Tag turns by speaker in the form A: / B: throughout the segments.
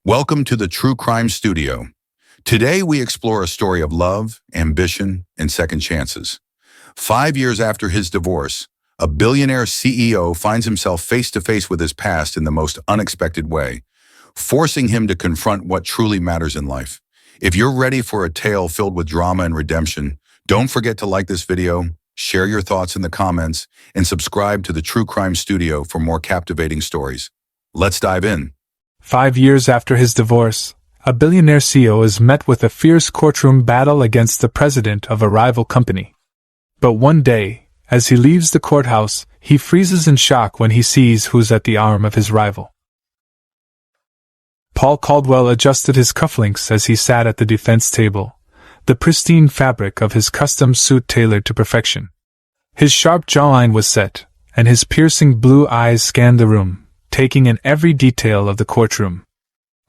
A: Welcome to the True Crime Studio. Today we explore a story of love, ambition, and second chances. 5 years after his divorce, a billionaire CEO finds himself face-to-face with his past in the most unexpected way, forcing him to confront what truly matters in life. If you're ready for a tale filled with drama and redemption, don't forget to like this video, share your thoughts in the comments, and subscribe to the True Crime Studio for more captivating stories. Let's dive in.
B: 5 years after his divorce, a billionaire CEO is met with a fierce courtroom battle against the president of a rival company. But one day, as he leaves the courthouse, he freezes in shock when he sees who's at the arm of his rival. Paul Caldwell adjusted his cufflinks as he sat at the defense table, the pristine fabric of his custom suit tailored to perfection. His sharp jawline was set, and his piercing blue eyes scanned the room, taking in every detail of the courtroom.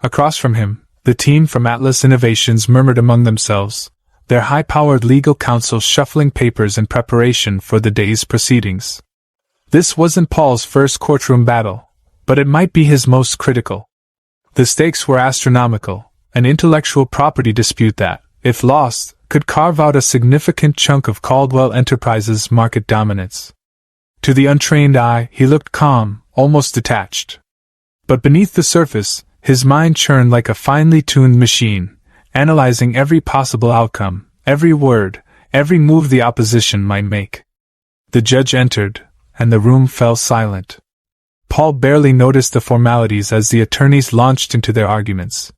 B: Across from him, the team from Atlas Innovations murmured among themselves, their high-powered legal counsel shuffling papers in preparation for the day's proceedings. This wasn't Paul's first courtroom battle, but it might be his most critical. The stakes were astronomical, an intellectual property dispute that, if lost, could carve out a significant chunk of Caldwell Enterprises' market dominance. To the untrained eye, he looked calm, almost detached. But beneath the surface, his mind churned like a finely tuned machine, analyzing every possible outcome, every word, every move the opposition might make. The judge entered, and the room fell silent. Paul barely noticed the formalities as the attorneys launched into their arguments.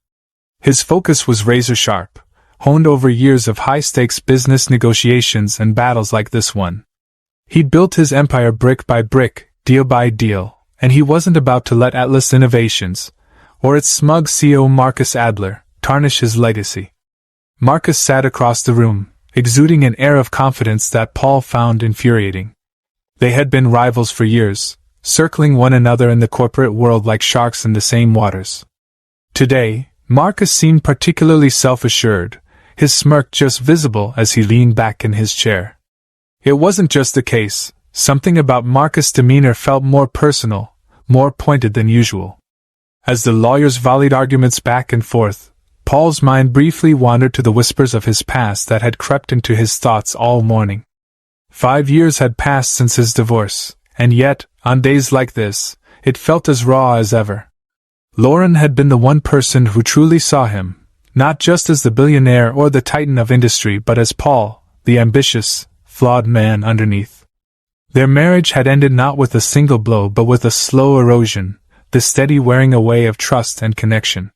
B: His focus was razor-sharp, honed over years of high-stakes business negotiations and battles like this one. He'd built his empire brick by brick, deal by deal, and he wasn't about to let Atlas Innovations, or its smug CEO Marcus Adler, tarnish his legacy. Marcus sat across the room, exuding an air of confidence that Paul found infuriating. They had been rivals for years, circling one another in the corporate world like sharks in the same waters. Today, Marcus seemed particularly self-assured, his smirk just visible as he leaned back in his chair. It wasn't just the case. Something about Marcus' demeanor felt more personal, more pointed than usual. As the lawyers volleyed arguments back and forth, Paul's mind briefly wandered to the whispers of his past that had crept into his thoughts all morning. 5 years had passed since his divorce, and yet, on days like this, it felt as raw as ever. Lauren had been the one person who truly saw him, not just as the billionaire or the titan of industry but as Paul, the ambitious, flawed man underneath. Their marriage had ended not with a single blow but with a slow erosion, the steady wearing away of trust and connection.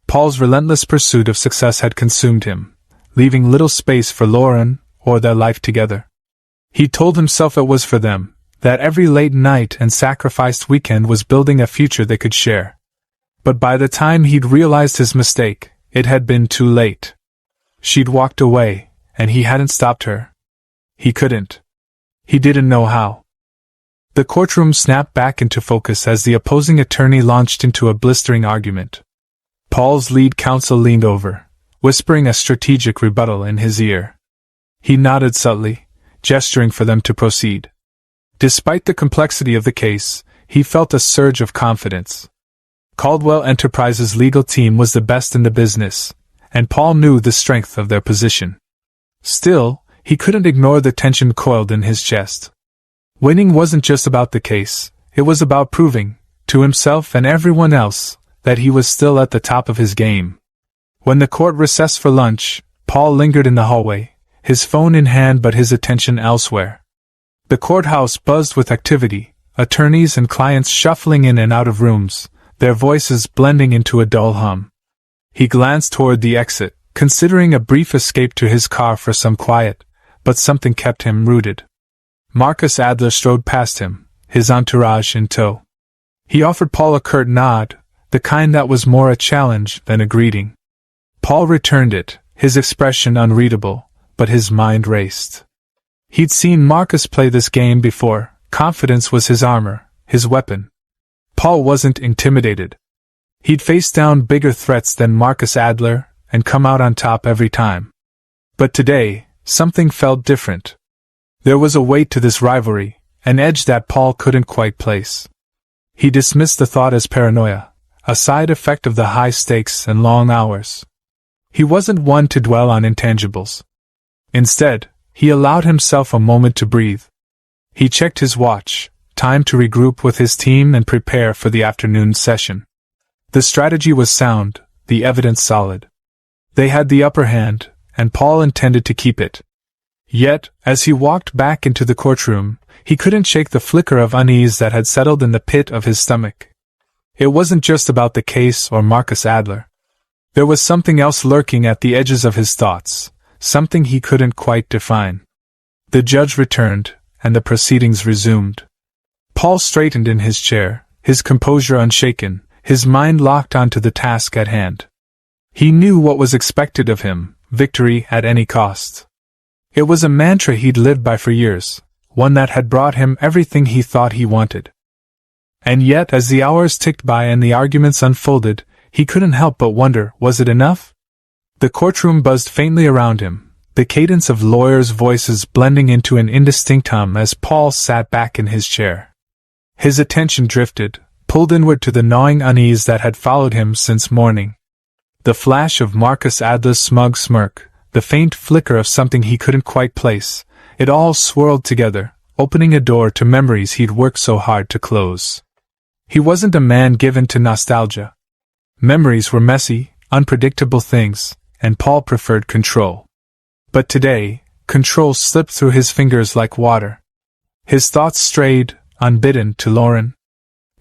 B: Paul's relentless pursuit of success had consumed him, leaving little space for Lauren or their life together. He told himself it was for them, that every late night and sacrificed weekend was building a future they could share. But by the time he'd realized his mistake, it had been too late. She'd walked away, and he hadn't stopped her. He couldn't. He didn't know how. The courtroom snapped back into focus as the opposing attorney launched into a blistering argument. Paul's lead counsel leaned over, whispering a strategic rebuttal in his ear. He nodded subtly, gesturing for them to proceed. Despite the complexity of the case, he felt a surge of confidence. Caldwell Enterprises' legal team was the best in the business, and Paul knew the strength of their position. Still, he couldn't ignore the tension coiled in his chest. Winning wasn't just about the case, it was about proving, to himself and everyone else, that he was still at the top of his game. When the court recessed for lunch, Paul lingered in the hallway, his phone in hand but his attention elsewhere. The courthouse buzzed with activity, attorneys and clients shuffling in and out of rooms, their voices blending into a dull hum. He glanced toward the exit, considering a brief escape to his car for some quiet, but something kept him rooted. Marcus Adler strode past him, his entourage in tow. He offered Paul a curt nod, the kind that was more a challenge than a greeting. Paul returned it, his expression unreadable, but his mind raced. He'd seen Marcus play this game before. Confidence was his armor, his weapon. Paul wasn't intimidated. He'd faced down bigger threats than Marcus Adler and come out on top every time. But today, something felt different. There was a weight to this rivalry, an edge that Paul couldn't quite place. He dismissed the thought as paranoia, a side effect of the high stakes and long hours. He wasn't one to dwell on intangibles. Instead, he allowed himself a moment to breathe. He checked his watch, time to regroup with his team and prepare for the afternoon session. The strategy was sound, the evidence solid. They had the upper hand, and Paul intended to keep it. Yet, as he walked back into the courtroom, he couldn't shake the flicker of unease that had settled in the pit of his stomach. It wasn't just about the case or Marcus Adler. There was something else lurking at the edges of his thoughts, something he couldn't quite define. The judge returned, and the proceedings resumed. Paul straightened in his chair, his composure unshaken, his mind locked onto the task at hand. He knew what was expected of him, victory at any cost. It was a mantra he'd lived by for years, one that had brought him everything he thought he wanted. And yet, as the hours ticked by and the arguments unfolded, he couldn't help but wonder, was it enough? The courtroom buzzed faintly around him, the cadence of lawyers' voices blending into an indistinct hum as Paul sat back in his chair. His attention drifted, pulled inward to the gnawing unease that had followed him since morning. The flash of Marcus Adler's smug smirk, the faint flicker of something he couldn't quite place, it all swirled together, opening a door to memories he'd worked so hard to close. He wasn't a man given to nostalgia. Memories were messy, unpredictable things, and Paul preferred control. But today, control slipped through his fingers like water. His thoughts strayed, unbidden, to Lauren.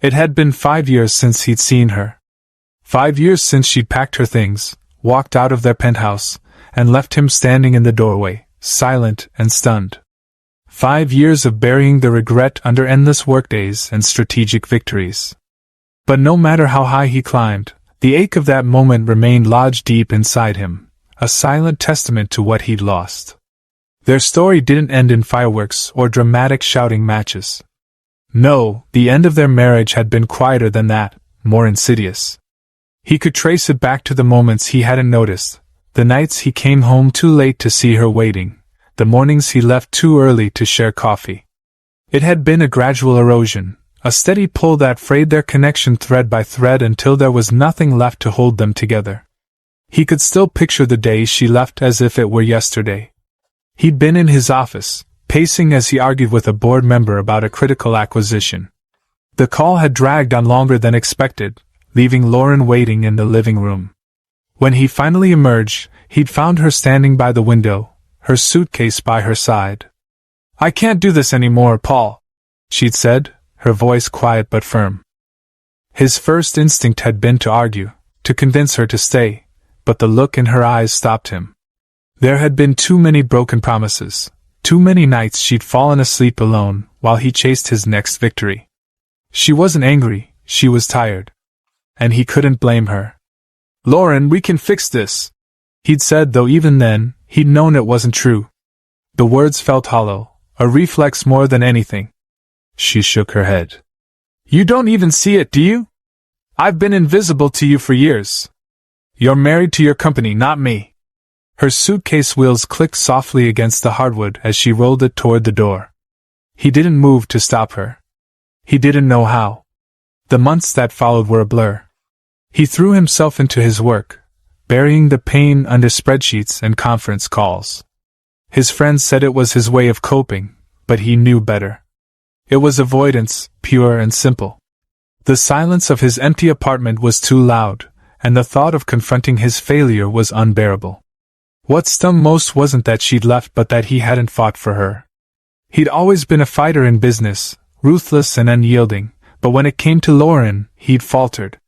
B: It had been 5 years since he'd seen her. 5 years since she'd packed her things, walked out of their penthouse, and left him standing in the doorway, silent and stunned. 5 years of burying the regret under endless workdays and strategic victories. But no matter how high he climbed, the ache of that moment remained lodged deep inside him, a silent testament to what he'd lost. Their story didn't end in fireworks or dramatic shouting matches. No, the end of their marriage had been quieter than that, more insidious. He could trace it back to the moments he hadn't noticed, the nights he came home too late to see her waiting, the mornings he left too early to share coffee. It had been a gradual erosion, a steady pull that frayed their connection thread by thread until there was nothing left to hold them together. He could still picture the day she left as if it were yesterday. He'd been in his office, pacing as he argued with a board member about a critical acquisition. The call had dragged on longer than expected, leaving Lauren waiting in the living room. When he finally emerged, he'd found her standing by the window, her suitcase by her side. "I can't do this anymore, Paul," she'd said, her voice quiet but firm. His first instinct had been to argue, to convince her to stay, but the look in her eyes stopped him. There had been too many broken promises, too many nights she'd fallen asleep alone while he chased his next victory. She wasn't angry, she was tired. And he couldn't blame her. "Lauren, we can fix this," he'd said, though even then, he'd known it wasn't true. The words felt hollow, a reflex more than anything. She shook her head. "You don't even see it, do you? I've been invisible to you for years. You're married to your company, not me." Her suitcase wheels clicked softly against the hardwood as she rolled it toward the door. He didn't move to stop her. He didn't know how. The months that followed were a blur. He threw himself into his work, burying the pain under spreadsheets and conference calls. His friends said it was his way of coping, but he knew better. It was avoidance, pure and simple. The silence of his empty apartment was too loud, and the thought of confronting his failure was unbearable. What stung most wasn't that she'd left but that he hadn't fought for her. He'd always been a fighter in business, ruthless and unyielding, but when it came to Lauren, he'd faltered.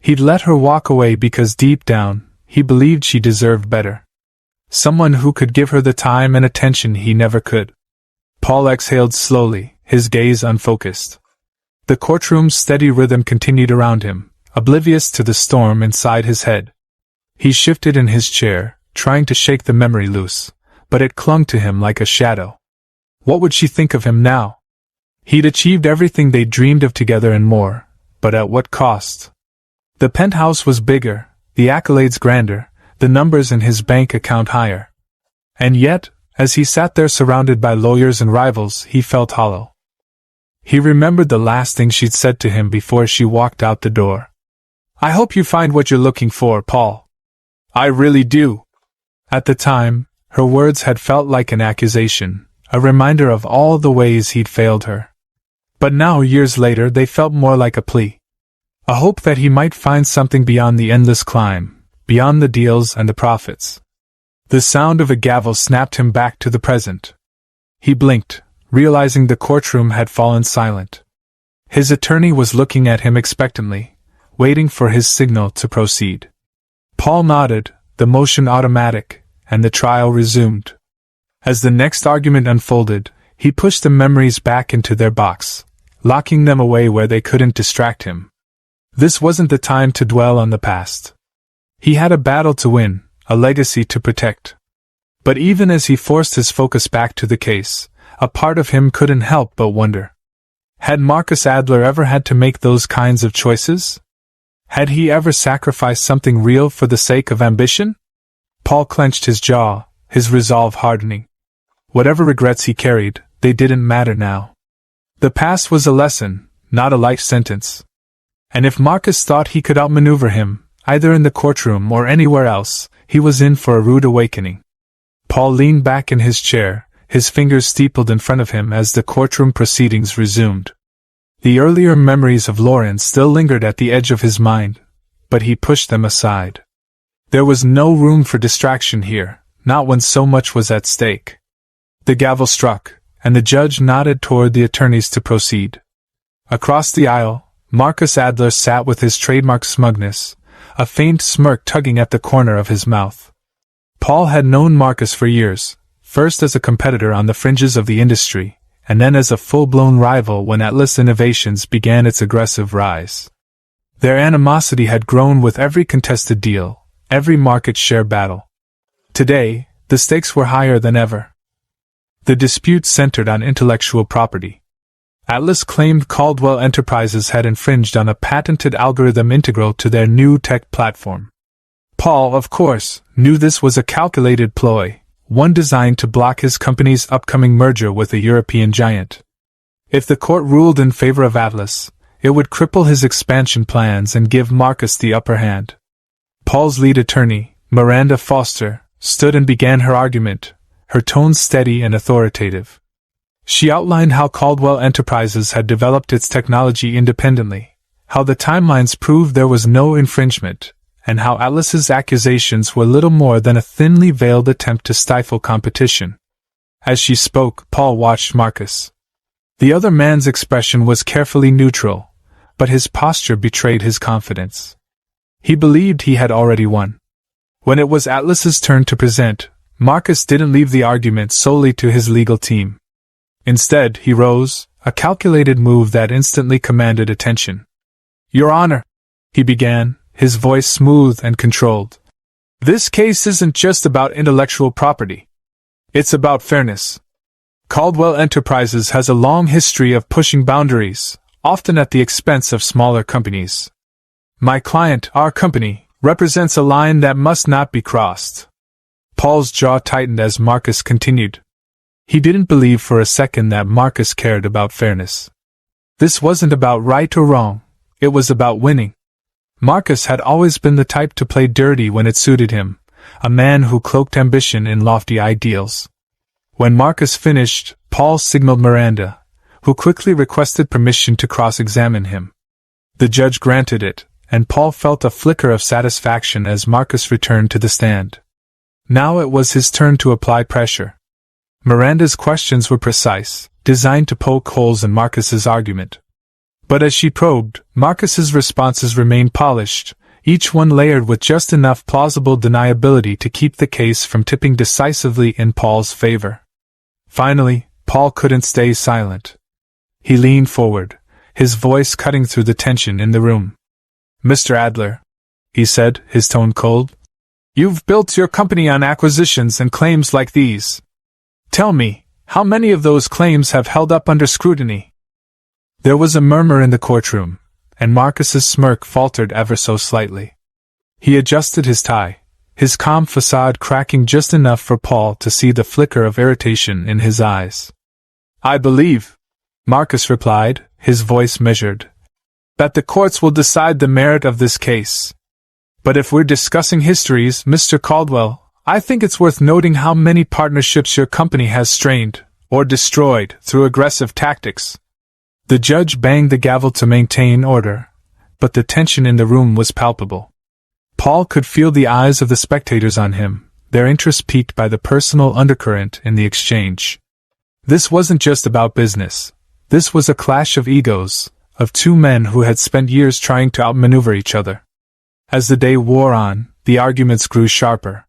B: He'd let her walk away because deep down, he believed she deserved better. Someone who could give her the time and attention he never could. Paul exhaled slowly, his gaze unfocused. The courtroom's steady rhythm continued around him, oblivious to the storm inside his head. He shifted in his chair, trying to shake the memory loose, but it clung to him like a shadow. What would she think of him now? He'd achieved everything they dreamed of together and more, but at what cost? The penthouse was bigger, the accolades grander, the numbers in his bank account higher. And yet, as he sat there surrounded by lawyers and rivals, he felt hollow. He remembered the last thing she'd said to him before she walked out the door. I hope you find what you're looking for, Paul. I really do. At the time, her words had felt like an accusation, a reminder of all the ways he'd failed her. But now, years later, they felt more like a plea. A hope that he might find something beyond the endless climb, beyond the deals and the profits. The sound of a gavel snapped him back to the present. He blinked, realizing the courtroom had fallen silent. His attorney was looking at him expectantly, waiting for his signal to proceed. Paul nodded, the motion automatic, and the trial resumed. As the next argument unfolded, he pushed the memories back into their box, locking them away where they couldn't distract him. This wasn't the time to dwell on the past. He had a battle to win, a legacy to protect. But even as he forced his focus back to the case, a part of him couldn't help but wonder. Had Marcus Adler ever had to make those kinds of choices? Had he ever sacrificed something real for the sake of ambition? Paul clenched his jaw, his resolve hardening. Whatever regrets he carried, they didn't matter now. The past was a lesson, not a life sentence. And if Marcus thought he could outmaneuver him, either in the courtroom or anywhere else, he was in for a rude awakening. Paul leaned back in his chair, his fingers steepled in front of him as the courtroom proceedings resumed. The earlier memories of Lauren still lingered at the edge of his mind, but he pushed them aside. There was no room for distraction here, not when so much was at stake. The gavel struck, and the judge nodded toward the attorneys to proceed. Across the aisle, Marcus Adler sat with his trademark smugness, a faint smirk tugging at the corner of his mouth. Paul had known Marcus for years, first as a competitor on the fringes of the industry, and then as a full-blown rival when Atlas Innovations began its aggressive rise. Their animosity had grown with every contested deal, every market share battle. Today, the stakes were higher than ever. The dispute centered on intellectual property. Atlas claimed Caldwell Enterprises had infringed on a patented algorithm integral to their new tech platform. Paul, of course, knew this was a calculated ploy, one designed to block his company's upcoming merger with a European giant. If the court ruled in favor of Atlas, it would cripple his expansion plans and give Marcus the upper hand. Paul's lead attorney, Miranda Foster, stood and began her argument, her tone steady and authoritative. She outlined how Caldwell Enterprises had developed its technology independently, how the timelines proved there was no infringement, and how Atlas's accusations were little more than a thinly veiled attempt to stifle competition. As she spoke, Paul watched Marcus. The other man's expression was carefully neutral, but his posture betrayed his confidence. He believed he had already won. When it was Atlas's turn to present, Marcus didn't leave the argument solely to his legal team. Instead, he rose, a calculated move that instantly commanded attention. "Your Honor," he began, his voice smooth and controlled. "This case isn't just about intellectual property. It's about fairness. Caldwell Enterprises has a long history of pushing boundaries, often at the expense of smaller companies. My client, our company, represents a line that must not be crossed." Paul's jaw tightened as Marcus continued. He didn't believe for a second that Marcus cared about fairness. This wasn't about right or wrong, it was about winning. Marcus had always been the type to play dirty when it suited him, a man who cloaked ambition in lofty ideals. When Marcus finished, Paul signaled Miranda, who quickly requested permission to cross-examine him. The judge granted it, and Paul felt a flicker of satisfaction as Marcus returned to the stand. Now it was his turn to apply pressure. Miranda's questions were precise, designed to poke holes in Marcus's argument. But as she probed, Marcus's responses remained polished, each one layered with just enough plausible deniability to keep the case from tipping decisively in Paul's favor. Finally, Paul couldn't stay silent. He leaned forward, his voice cutting through the tension in the room. "Mr. Adler," he said, his tone cold, "you've built your company on acquisitions and claims like these. Tell me, how many of those claims have held up under scrutiny?" There was a murmur in the courtroom, and Marcus's smirk faltered ever so slightly. He adjusted his tie, his calm facade cracking just enough for Paul to see the flicker of irritation in his eyes. "I believe," Marcus replied, his voice measured, that the courts will decide the merit of this case. But if we're discussing histories, Mr. Caldwell, I think it's worth noting how many partnerships your company has strained, or destroyed, through aggressive tactics. The judge banged the gavel to maintain order, but the tension in the room was palpable. Paul could feel the eyes of the spectators on him, their interest piqued by the personal undercurrent in the exchange. This wasn't just about business. This was a clash of egos, of two men who had spent years trying to outmaneuver each other. As the day wore on, the arguments grew sharper.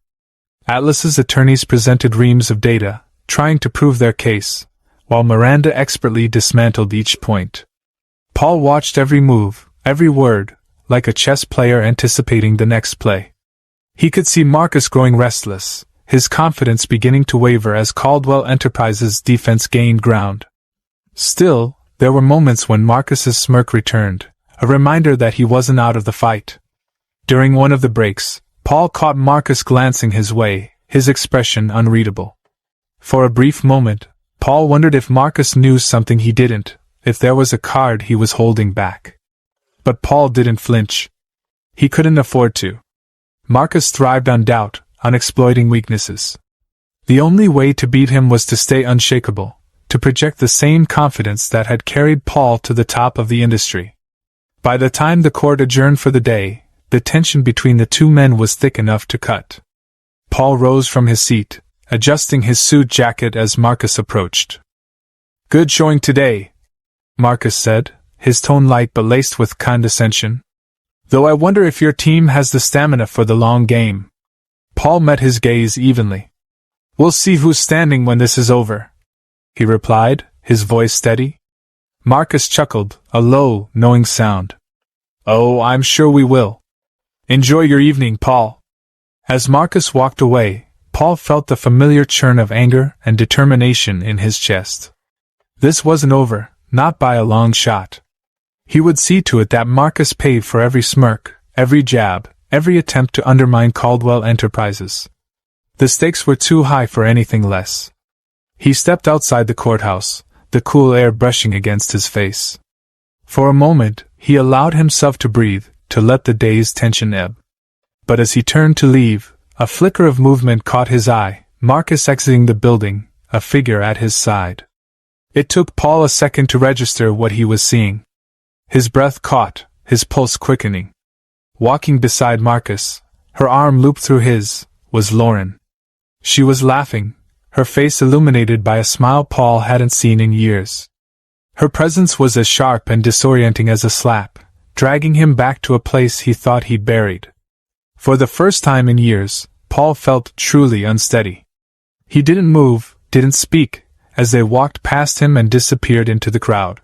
B: Atlas's attorneys presented reams of data, trying to prove their case, while Miranda expertly dismantled each point. Paul watched every move, every word, like a chess player anticipating the next play. He could see Marcus growing restless, his confidence beginning to waver as Caldwell Enterprises' defense gained ground. Still, there were moments when Marcus's smirk returned, a reminder that he wasn't out of the fight. During one of the breaks, Paul caught Marcus glancing his way, his expression unreadable. For a brief moment, Paul wondered if Marcus knew something he didn't, if there was a card he was holding back. But Paul didn't flinch. He couldn't afford to. Marcus thrived on doubt, on exploiting weaknesses. The only way to beat him was to stay unshakable, to project the same confidence that had carried Paul to the top of the industry. By the time the court adjourned for the day, the tension between the two men was thick enough to cut. Paul rose from his seat, adjusting his suit jacket as Marcus approached. "Good showing today," Marcus said, his tone light but laced with condescension. "Though I wonder if your team has the stamina for the long game." Paul met his gaze evenly. "We'll see who's standing when this is over," he replied, his voice steady. Marcus chuckled, a low, knowing sound. "Oh, I'm sure we will. Enjoy your evening, Paul." As Marcus walked away, Paul felt the familiar churn of anger and determination in his chest. This wasn't over, not by a long shot. He would see to it that Marcus paid for every smirk, every jab, every attempt to undermine Caldwell Enterprises. The stakes were too high for anything less. He stepped outside the courthouse, the cool air brushing against his face. For a moment, he allowed himself to breathe, to let the day's tension ebb. But as he turned to leave, a flicker of movement caught his eye, Marcus exiting the building, a figure at his side. It took Paul a second to register what he was seeing. His breath caught, his pulse quickening. Walking beside Marcus, her arm looped through his, was Lauren. She was laughing, her face illuminated by a smile Paul hadn't seen in years. Her presence was as sharp and disorienting as a slap, dragging him back to a place he thought he'd buried. For the first time in years, Paul felt truly unsteady. He didn't move, didn't speak, as they walked past him and disappeared into the crowd.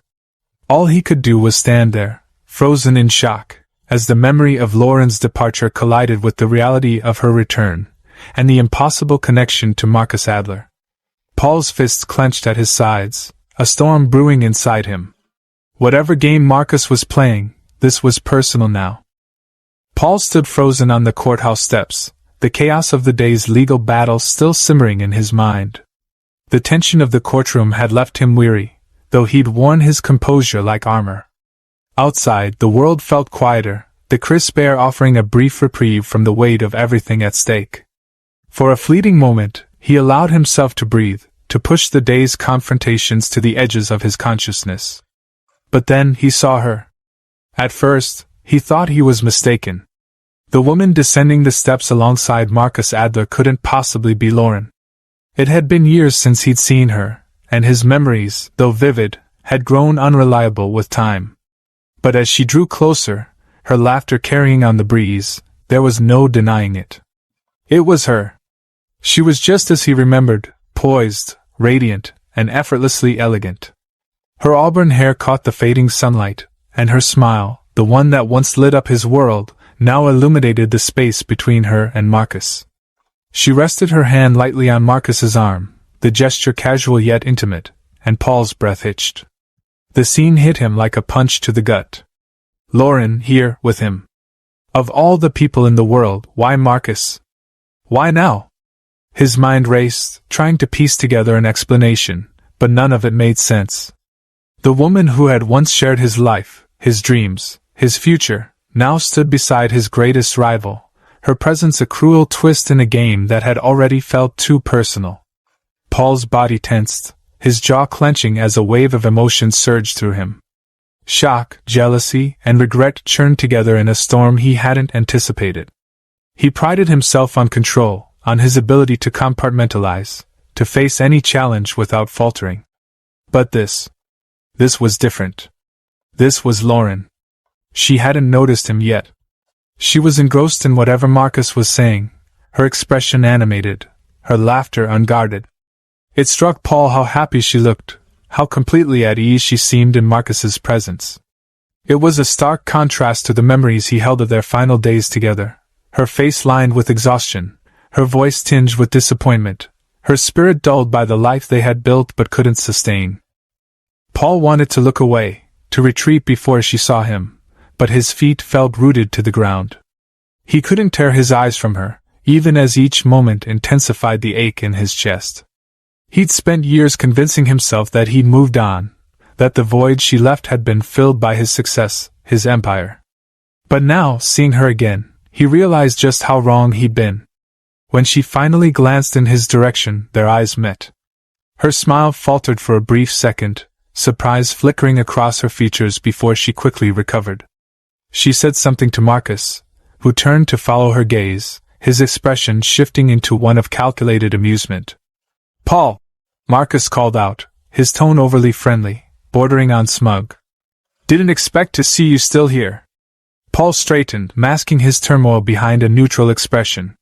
B: All he could do was stand there, frozen in shock, as the memory of Lauren's departure collided with the reality of her return, and the impossible connection to Marcus Adler. Paul's fists clenched at his sides, a storm brewing inside him. Whatever game Marcus was playing, this was personal now. Paul stood frozen on the courthouse steps, the chaos of the day's legal battle still simmering in his mind. The tension of the courtroom had left him weary, though he'd worn his composure like armor. Outside, the world felt quieter, the crisp air offering a brief reprieve from the weight of everything at stake. For a fleeting moment, he allowed himself to breathe, to push the day's confrontations to the edges of his consciousness. But then he saw her. At first, he thought he was mistaken. The woman descending the steps alongside Marcus Adler couldn't possibly be Lauren. It had been years since he'd seen her, and his memories, though vivid, had grown unreliable with time. But as she drew closer, her laughter carrying on the breeze, there was no denying it. It was her. She was just as he remembered, poised, radiant, and effortlessly elegant. Her auburn hair caught the fading sunlight, and her smile, the one that once lit up his world, now illuminated the space between her and Marcus. She rested her hand lightly on Marcus's arm, the gesture casual yet intimate, and Paul's breath hitched. The scene hit him like a punch to the gut. Lauren here with him. Of all the people in the world, why Marcus? Why now? His mind raced, trying to piece together an explanation, but none of it made sense. The woman who had once shared his life, his dreams, his future, now stood beside his greatest rival, her presence a cruel twist in a game that had already felt too personal. Paul's body tensed, his jaw clenching as a wave of emotion surged through him. Shock, jealousy, and regret churned together in a storm he hadn't anticipated. He prided himself on control, on his ability to compartmentalize, to face any challenge without faltering. But this was different. This was Lauren. She hadn't noticed him yet. She was engrossed in whatever Marcus was saying, her expression animated, her laughter unguarded. It struck Paul how happy she looked, how completely at ease she seemed in Marcus's presence. It was a stark contrast to the memories he held of their final days together, her face lined with exhaustion, her voice tinged with disappointment, her spirit dulled by the life they had built but couldn't sustain. Paul wanted to look away, to retreat before she saw him, but his feet felt rooted to the ground. He couldn't tear his eyes from her, even as each moment intensified the ache in his chest. He'd spent years convincing himself that he'd moved on, that the void she left had been filled by his success, his empire. But now, seeing her again, he realized just how wrong he'd been. When she finally glanced in his direction, their eyes met. Her smile faltered for a brief second, surprise flickering across her features before she quickly recovered. She said something to Marcus, who turned to follow her gaze, his expression shifting into one of calculated amusement. "Paul!" Marcus called out, his tone overly friendly, bordering on smug. "Didn't expect to see you still here." Paul straightened, masking his turmoil behind a neutral expression.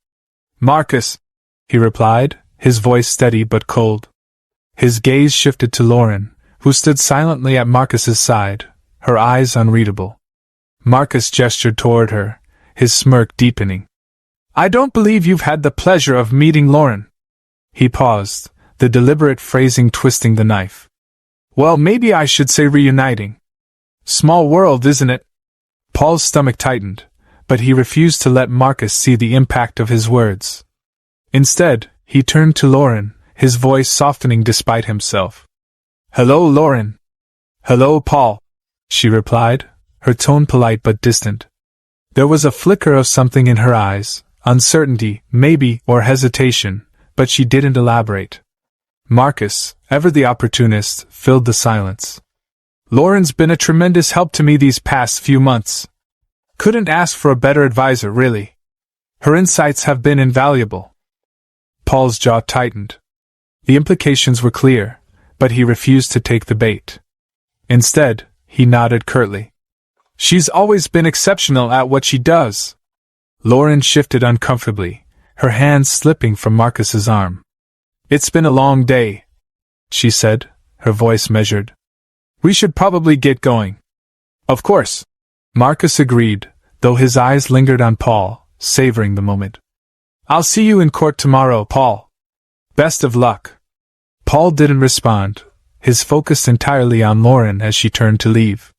B: "Marcus," he replied, his voice steady but cold. His gaze shifted to Lauren, who stood silently at Marcus's side, her eyes unreadable. Marcus gestured toward her, his smirk deepening. "I don't believe you've had the pleasure of meeting Lauren." He paused, the deliberate phrasing twisting the knife. "Well, maybe I should say reuniting. Small world, isn't it?" Paul's stomach tightened, but he refused to let Marcus see the impact of his words. Instead, he turned to Lauren, his voice softening despite himself. "Hello, Lauren." "Hello, Paul," she replied, her tone polite but distant. There was a flicker of something in her eyes, uncertainty, maybe, or hesitation, but she didn't elaborate. Marcus, ever the opportunist, filled the silence. "Lauren's been a tremendous help to me these past few months. Couldn't ask for a better advisor, really. Her insights have been invaluable." Paul's jaw tightened. The implications were clear, but he refused to take the bait. Instead, he nodded curtly. "She's always been exceptional at what she does." Lauren shifted uncomfortably, her hand slipping from Marcus's arm. "It's been a long day," she said, her voice measured. "We should probably get going." "Of course," Marcus agreed, though his eyes lingered on Paul, savoring the moment. "I'll see you in court tomorrow, Paul. Best of luck." Paul didn't respond, his focus entirely on Lauren as she turned to leave.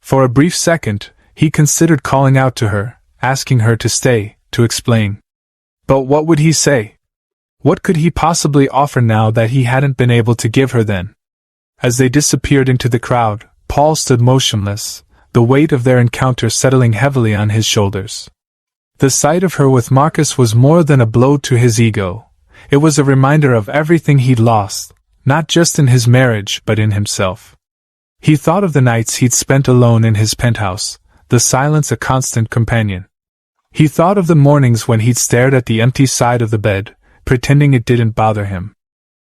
B: For a brief second, he considered calling out to her, asking her to stay, to explain. But what would he say? What could he possibly offer now that he hadn't been able to give her then? As they disappeared into the crowd, Paul stood motionless, the weight of their encounter settling heavily on his shoulders. The sight of her with Marcus was more than a blow to his ego. It was a reminder of everything he'd lost, not just in his marriage but in himself. He thought of the nights he'd spent alone in his penthouse, the silence a constant companion. He thought of the mornings when he'd stared at the empty side of the bed, pretending it didn't bother him.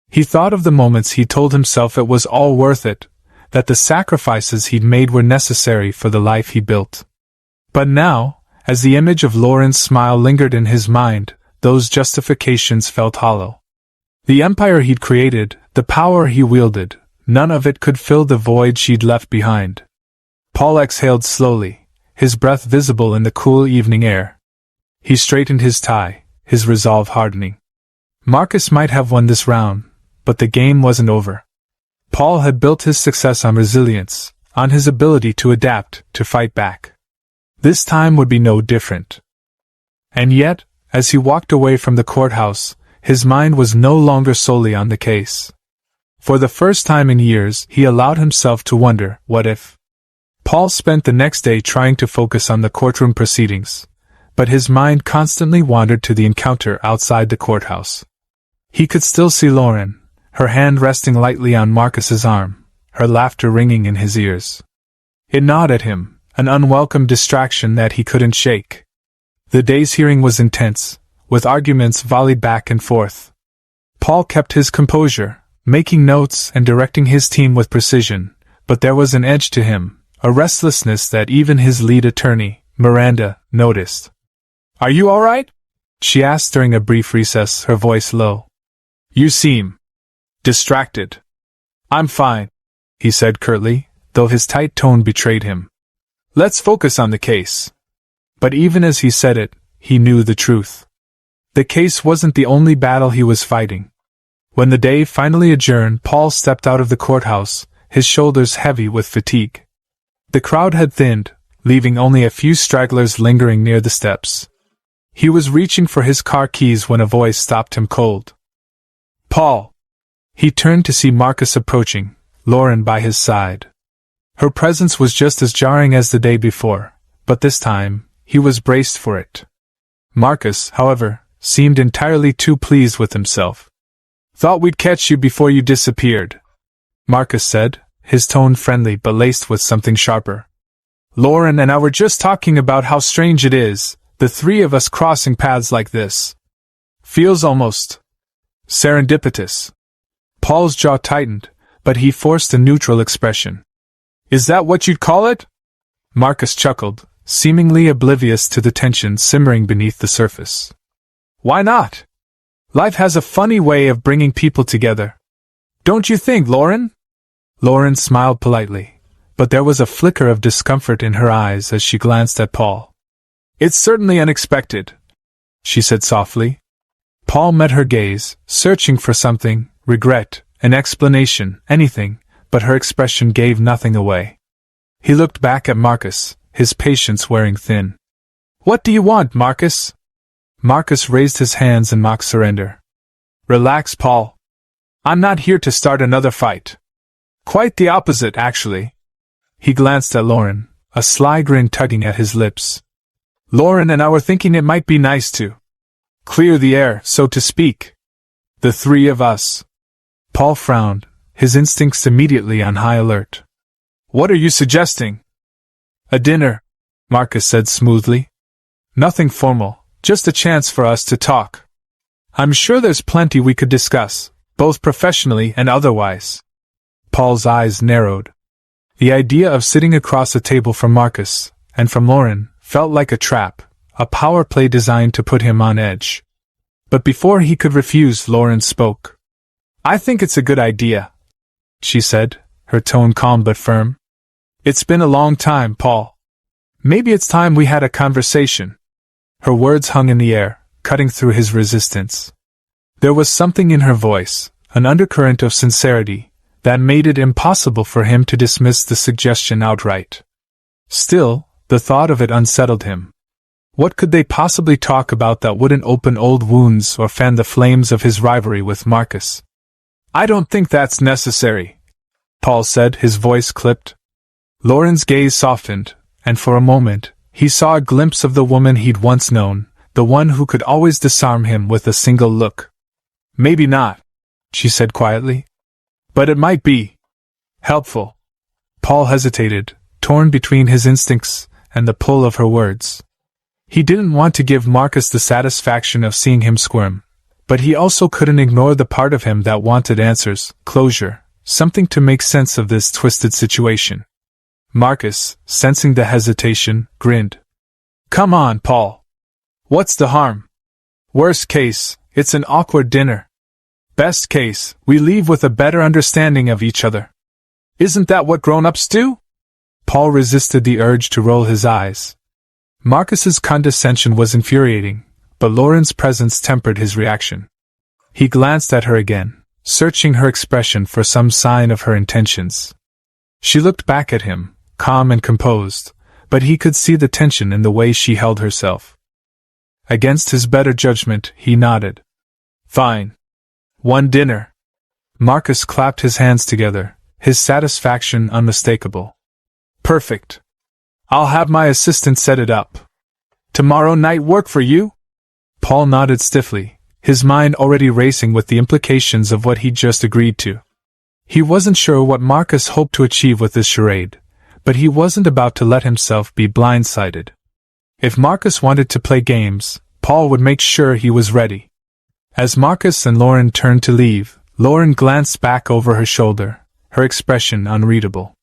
B: He thought of the moments he told himself it was all worth it, that the sacrifices he'd made were necessary for the life he built. But now, as the image of Lauren's smile lingered in his mind, those justifications felt hollow. The empire he'd created, the power he wielded, none of it could fill the void she'd left behind. Paul exhaled slowly, his breath visible in the cool evening air. He straightened his tie, his resolve hardening. Marcus might have won this round, but the game wasn't over. Paul had built his success on resilience, on his ability to adapt, to fight back. This time would be no different. And yet, as he walked away from the courthouse, his mind was no longer solely on the case. For the first time in years, he allowed himself to wonder, what if? Paul spent the next day trying to focus on the courtroom proceedings, but his mind constantly wandered to the encounter outside the courthouse. He could still see Lauren, her hand resting lightly on Marcus's arm, her laughter ringing in his ears. It gnawed at him, an unwelcome distraction that he couldn't shake. The day's hearing was intense, with arguments volleyed back and forth. Paul kept his composure, making notes and directing his team with precision, but there was an edge to him, a restlessness that even his lead attorney, Miranda, noticed. "Are you all right?" she asked during a brief recess, her voice low. "You seem distracted." "I'm fine," he said curtly, though his tight tone betrayed him. "Let's focus on the case." But even as he said it, he knew the truth. The case wasn't the only battle he was fighting. When the day finally adjourned, Paul stepped out of the courthouse, his shoulders heavy with fatigue. The crowd had thinned, leaving only a few stragglers lingering near the steps. He was reaching for his car keys when a voice stopped him cold. "Paul!" He turned to see Marcus approaching, Lauren by his side. Her presence was just as jarring as the day before, but this time, he was braced for it. Marcus, however, seemed entirely too pleased with himself. "Thought we'd catch you before you disappeared," Marcus said, his tone friendly but laced with something sharper. "Lauren and I were just talking about how strange it is, the three of us crossing paths like this. Feels almost serendipitous." Paul's jaw tightened, but he forced a neutral expression. "Is that what you'd call it?" Marcus chuckled, seemingly oblivious to the tension simmering beneath the surface. "Why not? Life has a funny way of bringing people together. Don't you think, Lauren?" Lauren smiled politely, but there was a flicker of discomfort in her eyes as she glanced at Paul. "It's certainly unexpected," she said softly. Paul met her gaze, searching for something, regret, an explanation, anything, but her expression gave nothing away. He looked back at Marcus, his patience wearing thin. "What do you want, Marcus?" Marcus raised his hands in mock surrender. "Relax, Paul. I'm not here to start another fight. Quite the opposite, actually." He glanced at Lauren, a sly grin tugging at his lips. "Lauren and I were thinking it might be nice to clear the air, so to speak. The three of us." Paul frowned, his instincts immediately on high alert. "What are you suggesting?" "A dinner," Marcus said smoothly. "Nothing formal, just a chance for us to talk. I'm sure there's plenty we could discuss, both professionally and otherwise." Paul's eyes narrowed. The idea of sitting across a table from Marcus, and from Lauren, felt like a trap, a power play designed to put him on edge. But before he could refuse, Lauren spoke. "I think it's a good idea," she said, her tone calm but firm. "It's been a long time, Paul. Maybe it's time we had a conversation." Her words hung in the air, cutting through his resistance. There was something in her voice, an undercurrent of sincerity, that made it impossible for him to dismiss the suggestion outright. Still, the thought of it unsettled him. What could they possibly talk about that wouldn't open old wounds or fan the flames of his rivalry with Marcus? "I don't think that's necessary," Paul said, his voice clipped. Lauren's gaze softened, and for a moment, he saw a glimpse of the woman he'd once known, the one who could always disarm him with a single look. "Maybe not," she said quietly. "But it might be helpful." Paul hesitated, torn between his instincts and the pull of her words. He didn't want to give Marcus the satisfaction of seeing him squirm, but he also couldn't ignore the part of him that wanted answers, closure, something to make sense of this twisted situation. Marcus, sensing the hesitation, grinned. "Come on, Paul. What's the harm? Worst case, it's an awkward dinner. Best case, we leave with a better understanding of each other. Isn't that what grown-ups do?" Paul resisted the urge to roll his eyes. Marcus's condescension was infuriating, but Lauren's presence tempered his reaction. He glanced at her again, searching her expression for some sign of her intentions. She looked back at him, calm and composed, but he could see the tension in the way she held herself. Against his better judgment, he nodded. "Fine. One dinner." Marcus clapped his hands together, his satisfaction unmistakable. Perfect. I'll have my assistant set it up. Tomorrow night work for you? Paul nodded stiffly, his mind already racing with the implications of what he'd just agreed to. He wasn't sure what Marcus hoped to achieve with this charade, but he wasn't about to let himself be blindsided. If Marcus wanted to play games, Paul would make sure he was ready. As Marcus and Lauren turned to leave, Lauren glanced back over her shoulder, her expression unreadable.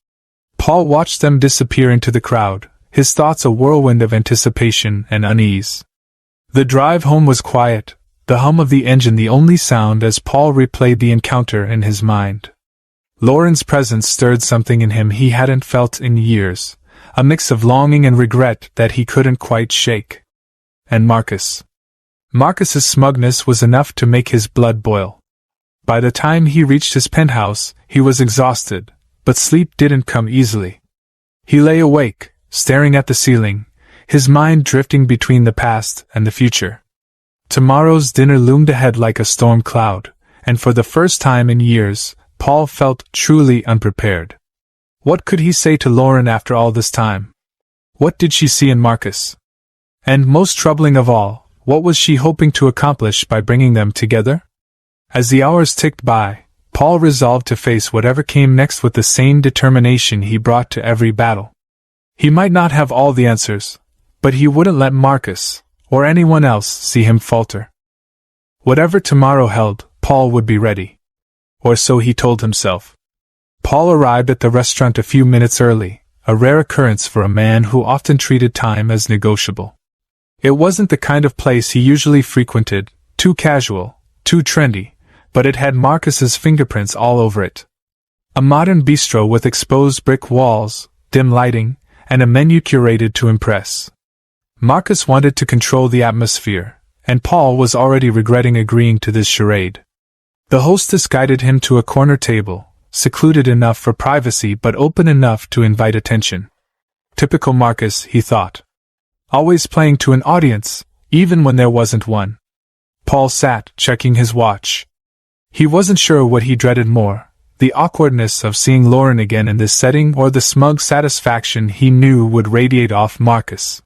B: Paul watched them disappear into the crowd, his thoughts a whirlwind of anticipation and unease. The drive home was quiet, the hum of the engine the only sound as Paul replayed the encounter in his mind. Lauren's presence stirred something in him he hadn't felt in years, a mix of longing and regret that he couldn't quite shake. And Marcus's smugness was enough to make his blood boil. By the time he reached his penthouse, he was exhausted, but sleep didn't come easily. He lay awake, staring at the ceiling, his mind drifting between the past and the future. Tomorrow's dinner loomed ahead like a storm cloud, and for the first time in years, Paul felt truly unprepared. What could he say to Lauren after all this time? What did she see in Marcus? And most troubling of all, what was she hoping to accomplish by bringing them together? As the hours ticked by, Paul resolved to face whatever came next with the same determination he brought to every battle. He might not have all the answers, but he wouldn't let Marcus, or anyone else, see him falter. Whatever tomorrow held, Paul would be ready. Or so he told himself. Paul arrived at the restaurant a few minutes early, a rare occurrence for a man who often treated time as negotiable. It wasn't the kind of place he usually frequented, too casual, too trendy, but it had Marcus's fingerprints all over it. A modern bistro with exposed brick walls, dim lighting, and a menu curated to impress. Marcus wanted to control the atmosphere, and Paul was already regretting agreeing to this charade. The hostess guided him to a corner table, secluded enough for privacy but open enough to invite attention. Typical Marcus, he thought. Always playing to an audience, even when there wasn't one. Paul sat, checking his watch. He wasn't sure what he dreaded more, the awkwardness of seeing Lauren again in this setting or the smug satisfaction he knew would radiate off Marcus.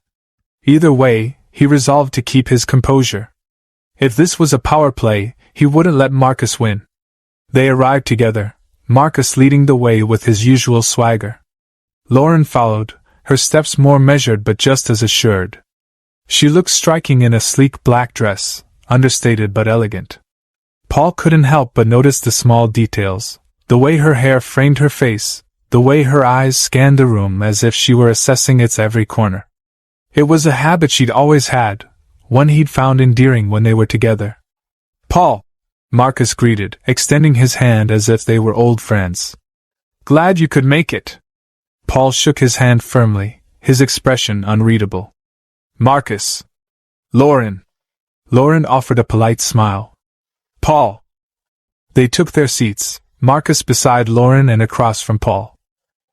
B: Either way, he resolved to keep his composure. If this was a power play, he wouldn't let Marcus win. They arrived together, Marcus leading the way with his usual swagger. Lauren followed, her steps more measured but just as assured. She looked striking in a sleek black dress, understated but elegant. Paul couldn't help but notice the small details, the way her hair framed her face, the way her eyes scanned the room as if she were assessing its every corner. It was a habit she'd always had, one he'd found endearing when they were together. "Paul," Marcus greeted, extending his hand as if they were old friends. "Glad you could make it." Paul shook his hand firmly, his expression unreadable. "Marcus." "Lauren." Lauren offered a polite smile. "Paul." They took their seats, Marcus beside Lauren and across from Paul.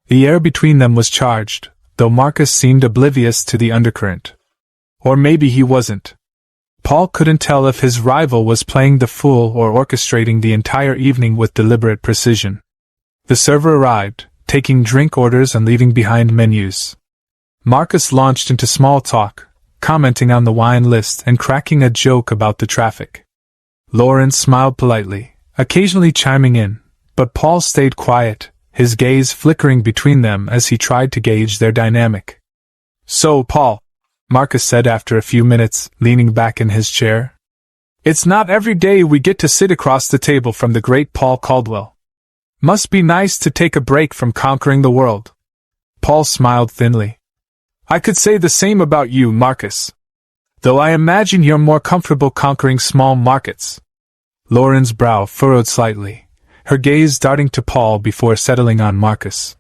B: The air between them was charged, though Marcus seemed oblivious to the undercurrent. Or maybe he wasn't. Paul couldn't tell if his rival was playing the fool or orchestrating the entire evening with deliberate precision. The server arrived, taking drink orders and leaving behind menus. Marcus launched into small talk, commenting on the wine list and cracking a joke about the traffic. Lauren smiled politely, occasionally chiming in, but Paul stayed quiet, his gaze flickering between them as he tried to gauge their dynamic. "So, Paul," Marcus said after a few minutes, leaning back in his chair, "it's not every day we get to sit across the table from the great Paul Caldwell. Must be nice to take a break from conquering the world." Paul smiled thinly. "I could say the same about you, Marcus. Though I imagine you're more comfortable conquering small markets." Lauren's brow furrowed slightly, her gaze darting to Paul before settling on Marcus.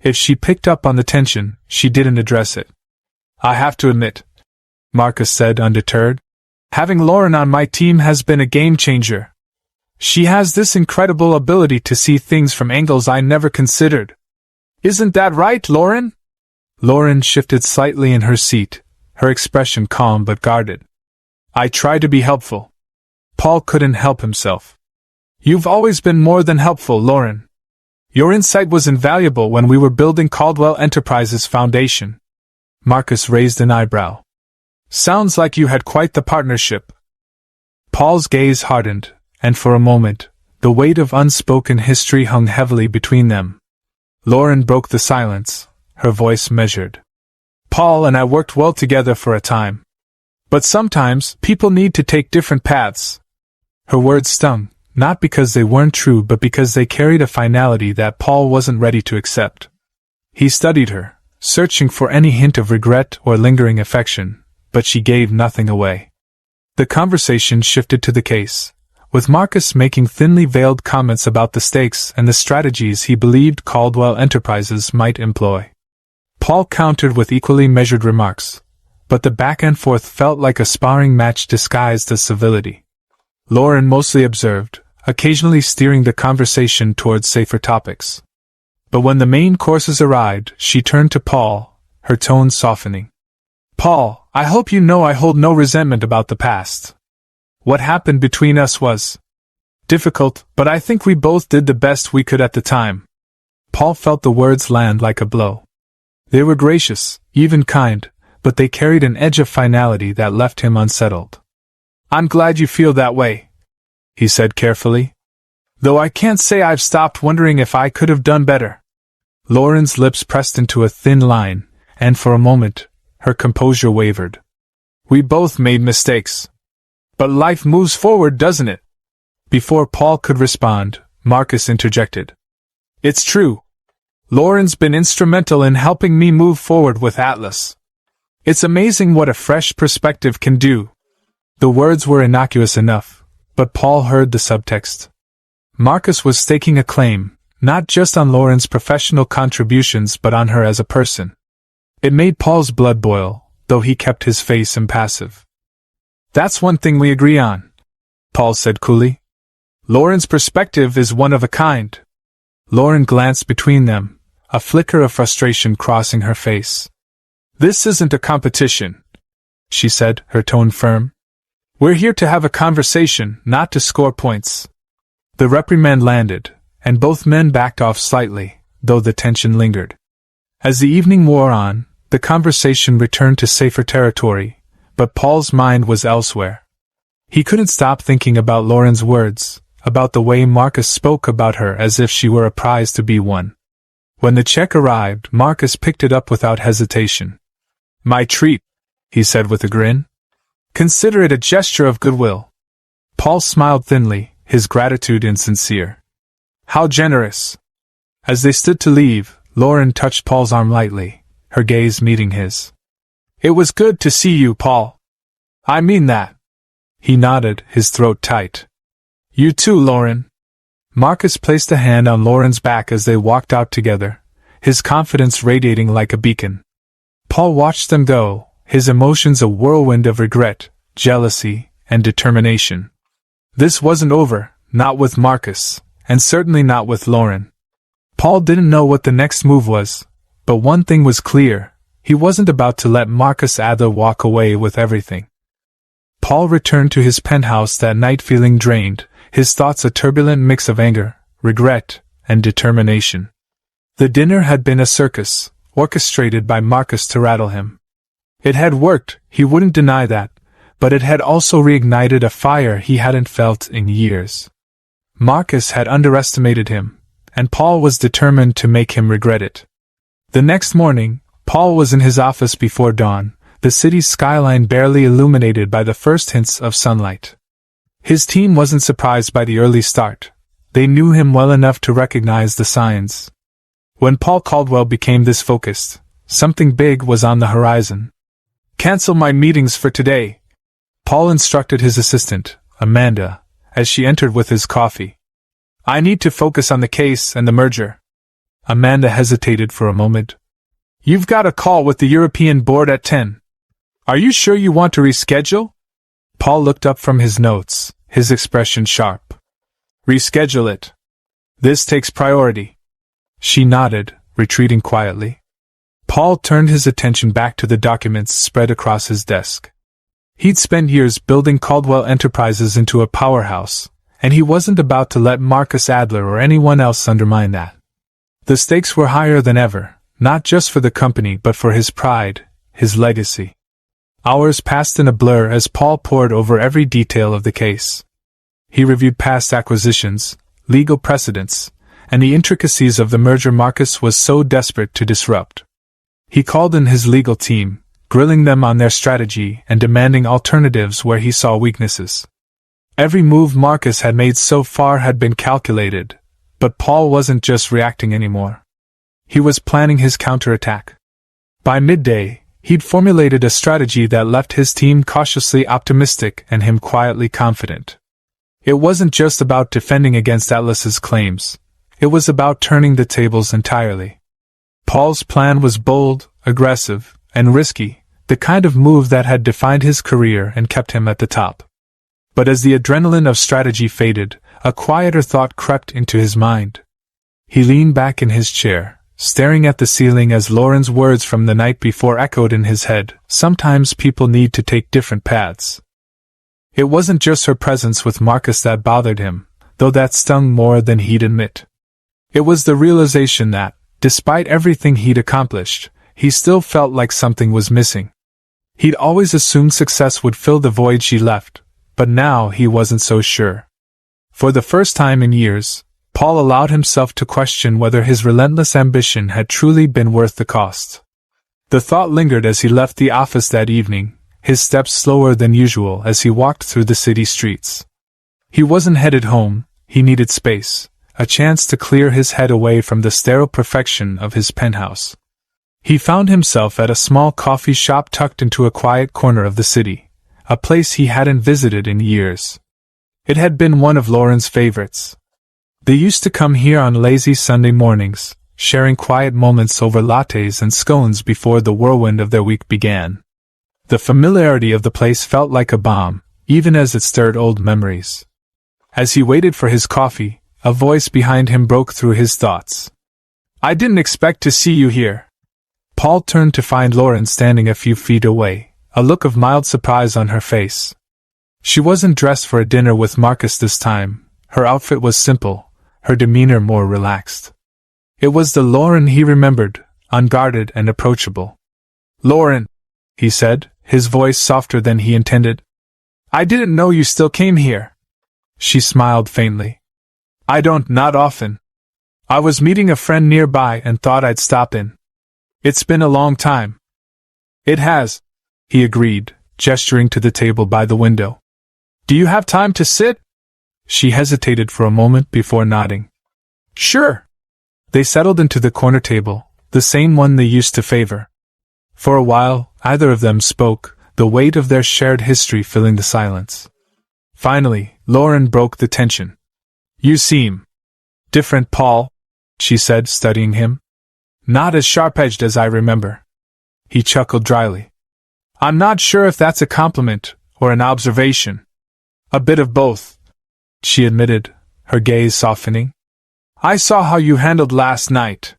B: If she picked up on the tension, she didn't address it. "I have to admit," Marcus said undeterred, "having Lauren on my team has been a game-changer. She has this incredible ability to see things from angles I never considered. Isn't that right, Lauren?" Lauren shifted slightly in her seat, her expression calm but guarded. "I try to be helpful." Paul couldn't help himself. "You've always been more than helpful, Lauren. Your insight was invaluable when we were building Caldwell Enterprises Foundation. Marcus raised an eyebrow. Sounds like you had quite the partnership. Paul's gaze hardened, and for a moment, the weight of unspoken history hung heavily between them. Lauren broke the silence, her voice measured. Paul and I worked well together for a time. But sometimes, people need to take different paths. Her words stung, not because they weren't true but because they carried a finality that Paul wasn't ready to accept. He studied her, searching for any hint of regret or lingering affection, but she gave nothing away. The conversation shifted to the case, with Marcus making thinly veiled comments about the stakes and the strategies he believed Caldwell Enterprises might employ. Paul countered with equally measured remarks, but the back and forth felt like a sparring match disguised as civility. Lauren mostly observed, occasionally steering the conversation towards safer topics. But when the main courses arrived, she turned to Paul, her tone softening. Paul, I hope you know I hold no resentment about the past. What happened between us was difficult, but I think we both did the best we could at the time. Paul felt the words land like a blow. They were gracious, even kind, but they carried an edge of finality that left him unsettled. I'm glad you feel that way, he said carefully. Though I can't say I've stopped wondering if I could have done better. Lauren's lips pressed into a thin line, and for a moment, her composure wavered. We both made mistakes. But life moves forward, doesn't it? Before Paul could respond, Marcus interjected. It's true. Lauren's been instrumental in helping me move forward with Atlas. It's amazing what a fresh perspective can do. The words were innocuous enough, but Paul heard the subtext. Marcus was staking a claim, not just on Lauren's professional contributions but on her as a person. It made Paul's blood boil, though he kept his face impassive. That's one thing we agree on, Paul said coolly. Lauren's perspective is one of a kind. Lauren glanced between them, a flicker of frustration crossing her face. This isn't a competition, she said, her tone firm. We're here to have a conversation, not to score points. The reprimand landed, and both men backed off slightly, though the tension lingered. As the evening wore on, the conversation returned to safer territory, but Paul's mind was elsewhere. He couldn't stop thinking about Lauren's words, about the way Marcus spoke about her as if she were a prize to be won. When the check arrived, Marcus picked it up without hesitation. My treat, he said with a grin. Consider it a gesture of goodwill. Paul smiled thinly, his gratitude insincere. How generous. As they stood to leave, Lauren touched Paul's arm lightly, her gaze meeting his. It was good to see you, Paul. I mean that. He nodded, his throat tight. You too, Lauren. Marcus placed a hand on Lauren's back as they walked out together, his confidence radiating like a beacon. Paul watched them go, his emotions a whirlwind of regret, jealousy, and determination. This wasn't over, not with Marcus, and certainly not with Lauren. Paul didn't know what the next move was, but one thing was clear, he wasn't about to let Marcus Adler walk away with everything. Paul returned to his penthouse that night feeling drained, his thoughts a turbulent mix of anger, regret, and determination. The dinner had been a circus, orchestrated by Marcus to rattle him. It had worked, he wouldn't deny that, but it had also reignited a fire he hadn't felt in years. Marcus had underestimated him, and Paul was determined to make him regret it. The next morning, Paul was in his office before dawn, the city's skyline barely illuminated by the first hints of sunlight. His team wasn't surprised by the early start. They knew him well enough to recognize the signs. When Paul Caldwell became this focused, something big was on the horizon. Cancel my meetings for today, Paul instructed his assistant, Amanda, as she entered with his coffee. I need to focus on the case and the merger. Amanda hesitated for a moment. You've got a call with the European board at 10. Are you sure you want to reschedule? Paul looked up from his notes, his expression sharp. Reschedule it. This takes priority. She nodded, retreating quietly. Paul turned his attention back to the documents spread across his desk. He'd spent years building Caldwell Enterprises into a powerhouse, and he wasn't about to let Marcus Adler or anyone else undermine that. The stakes were higher than ever, not just for the company but for his pride, his legacy. Hours passed in a blur as Paul pored over every detail of the case. He reviewed past acquisitions, legal precedents, and the intricacies of the merger Marcus was so desperate to disrupt. He called in his legal team, grilling them on their strategy and demanding alternatives where he saw weaknesses. Every move Marcus had made so far had been calculated, but Paul wasn't just reacting anymore. He was planning his counterattack. By midday, he'd formulated a strategy that left his team cautiously optimistic and him quietly confident. It wasn't just about defending against Atlas's claims. It was about turning the tables entirely. Paul's plan was bold, aggressive, and risky, the kind of move that had defined his career and kept him at the top. But as the adrenaline of strategy faded, a quieter thought crept into his mind. He leaned back in his chair, staring at the ceiling as Lauren's words from the night before echoed in his head. Sometimes people need to take different paths. It wasn't just her presence with Marcus that bothered him, though that stung more than he'd admit. It was the realization that, despite everything he'd accomplished, he still felt like something was missing. He'd always assumed success would fill the void she left, but now he wasn't so sure. For the first time in years, Paul allowed himself to question whether his relentless ambition had truly been worth the cost. The thought lingered as he left the office that evening, his steps slower than usual as he walked through the city streets. He wasn't headed home, he needed space, a chance to clear his head away from the sterile perfection of his penthouse. He found himself at a small coffee shop tucked into a quiet corner of the city, a place he hadn't visited in years. It had been one of Lauren's favorites. They used to come here on lazy Sunday mornings, sharing quiet moments over lattes and scones before the whirlwind of their week began. The familiarity of the place felt like a balm, even as it stirred old memories. As he waited for his coffee, a voice behind him broke through his thoughts. "I didn't expect to see you here." Paul turned to find Lauren standing a few feet away, a look of mild surprise on her face. She wasn't dressed for a dinner with Marcus this time. Her outfit was simple, her demeanor more relaxed. It was the Lauren he remembered, unguarded and approachable. "Lauren," he said, his voice softer than he intended. "I didn't know you still came here." She smiled faintly. Not often. I was meeting a friend nearby and thought I'd stop in. It's been a long time." "It has," he agreed, gesturing to the table by the window. "Do you have time to sit?" She hesitated for a moment before nodding. "Sure." They settled into the corner table, the same one they used to favor. For a while, either of them spoke, the weight of their shared history filling the silence. Finally, Lauren broke the tension. "You seem different, Paul," she said, studying him. "Not as sharp-edged as I remember." He chuckled dryly. "I'm not sure if that's a compliment or an observation." "A bit of both," she admitted, her gaze softening. "I saw how you handled last night.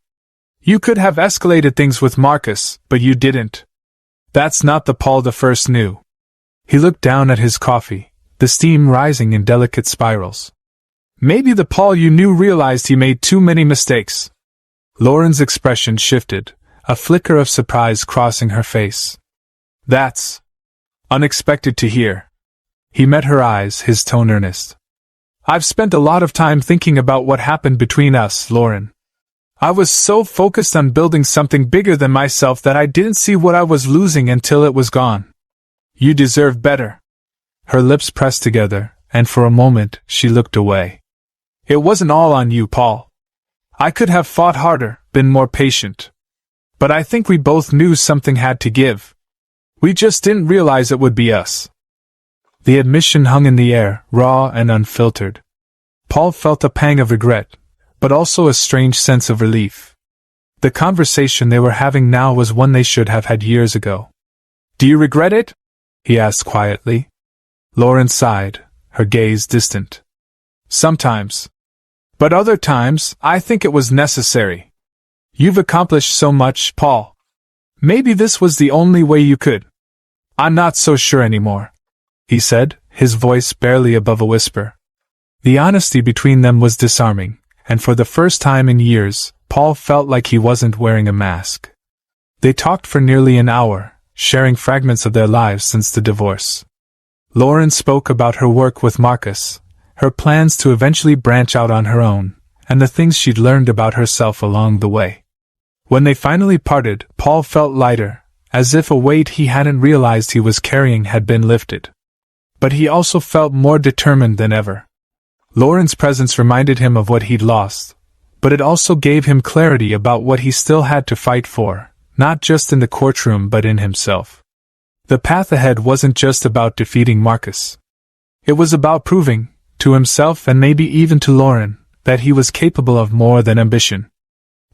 B: You could have escalated things with Marcus, but you didn't. That's not the Paul the first knew." He looked down at his coffee, the steam rising in delicate spirals. "Maybe the Paul you knew realized he made too many mistakes." Lauren's expression shifted, a flicker of surprise crossing her face. "That's unexpected to hear." He met her eyes, his tone earnest. "I've spent a lot of time thinking about what happened between us, Lauren. I was so focused on building something bigger than myself that I didn't see what I was losing until it was gone. You deserve better." Her lips pressed together, and for a moment she looked away. "It wasn't all on you, Paul. I could have fought harder, been more patient. But I think we both knew something had to give. We just didn't realize it would be us." The admission hung in the air, raw and unfiltered. Paul felt a pang of regret, but also a strange sense of relief. The conversation they were having now was one they should have had years ago. "Do you regret it?" he asked quietly. Lauren sighed, her gaze distant. "Sometimes. But other times, I think it was necessary. You've accomplished so much, Paul. Maybe this was the only way you could." "I'm not so sure anymore," he said, his voice barely above a whisper. The honesty between them was disarming, and for the first time in years, Paul felt like he wasn't wearing a mask. They talked for nearly an hour, sharing fragments of their lives since the divorce. Lauren spoke about her work with Marcus, her plans to eventually branch out on her own, and the things she'd learned about herself along the way. When they finally parted, Paul felt lighter, as if a weight he hadn't realized he was carrying had been lifted. But he also felt more determined than ever. Lauren's presence reminded him of what he'd lost, but it also gave him clarity about what he still had to fight for, not just in the courtroom but in himself. The path ahead wasn't just about defeating Marcus. It was about proving, to himself and maybe even to Lauren, that he was capable of more than ambition.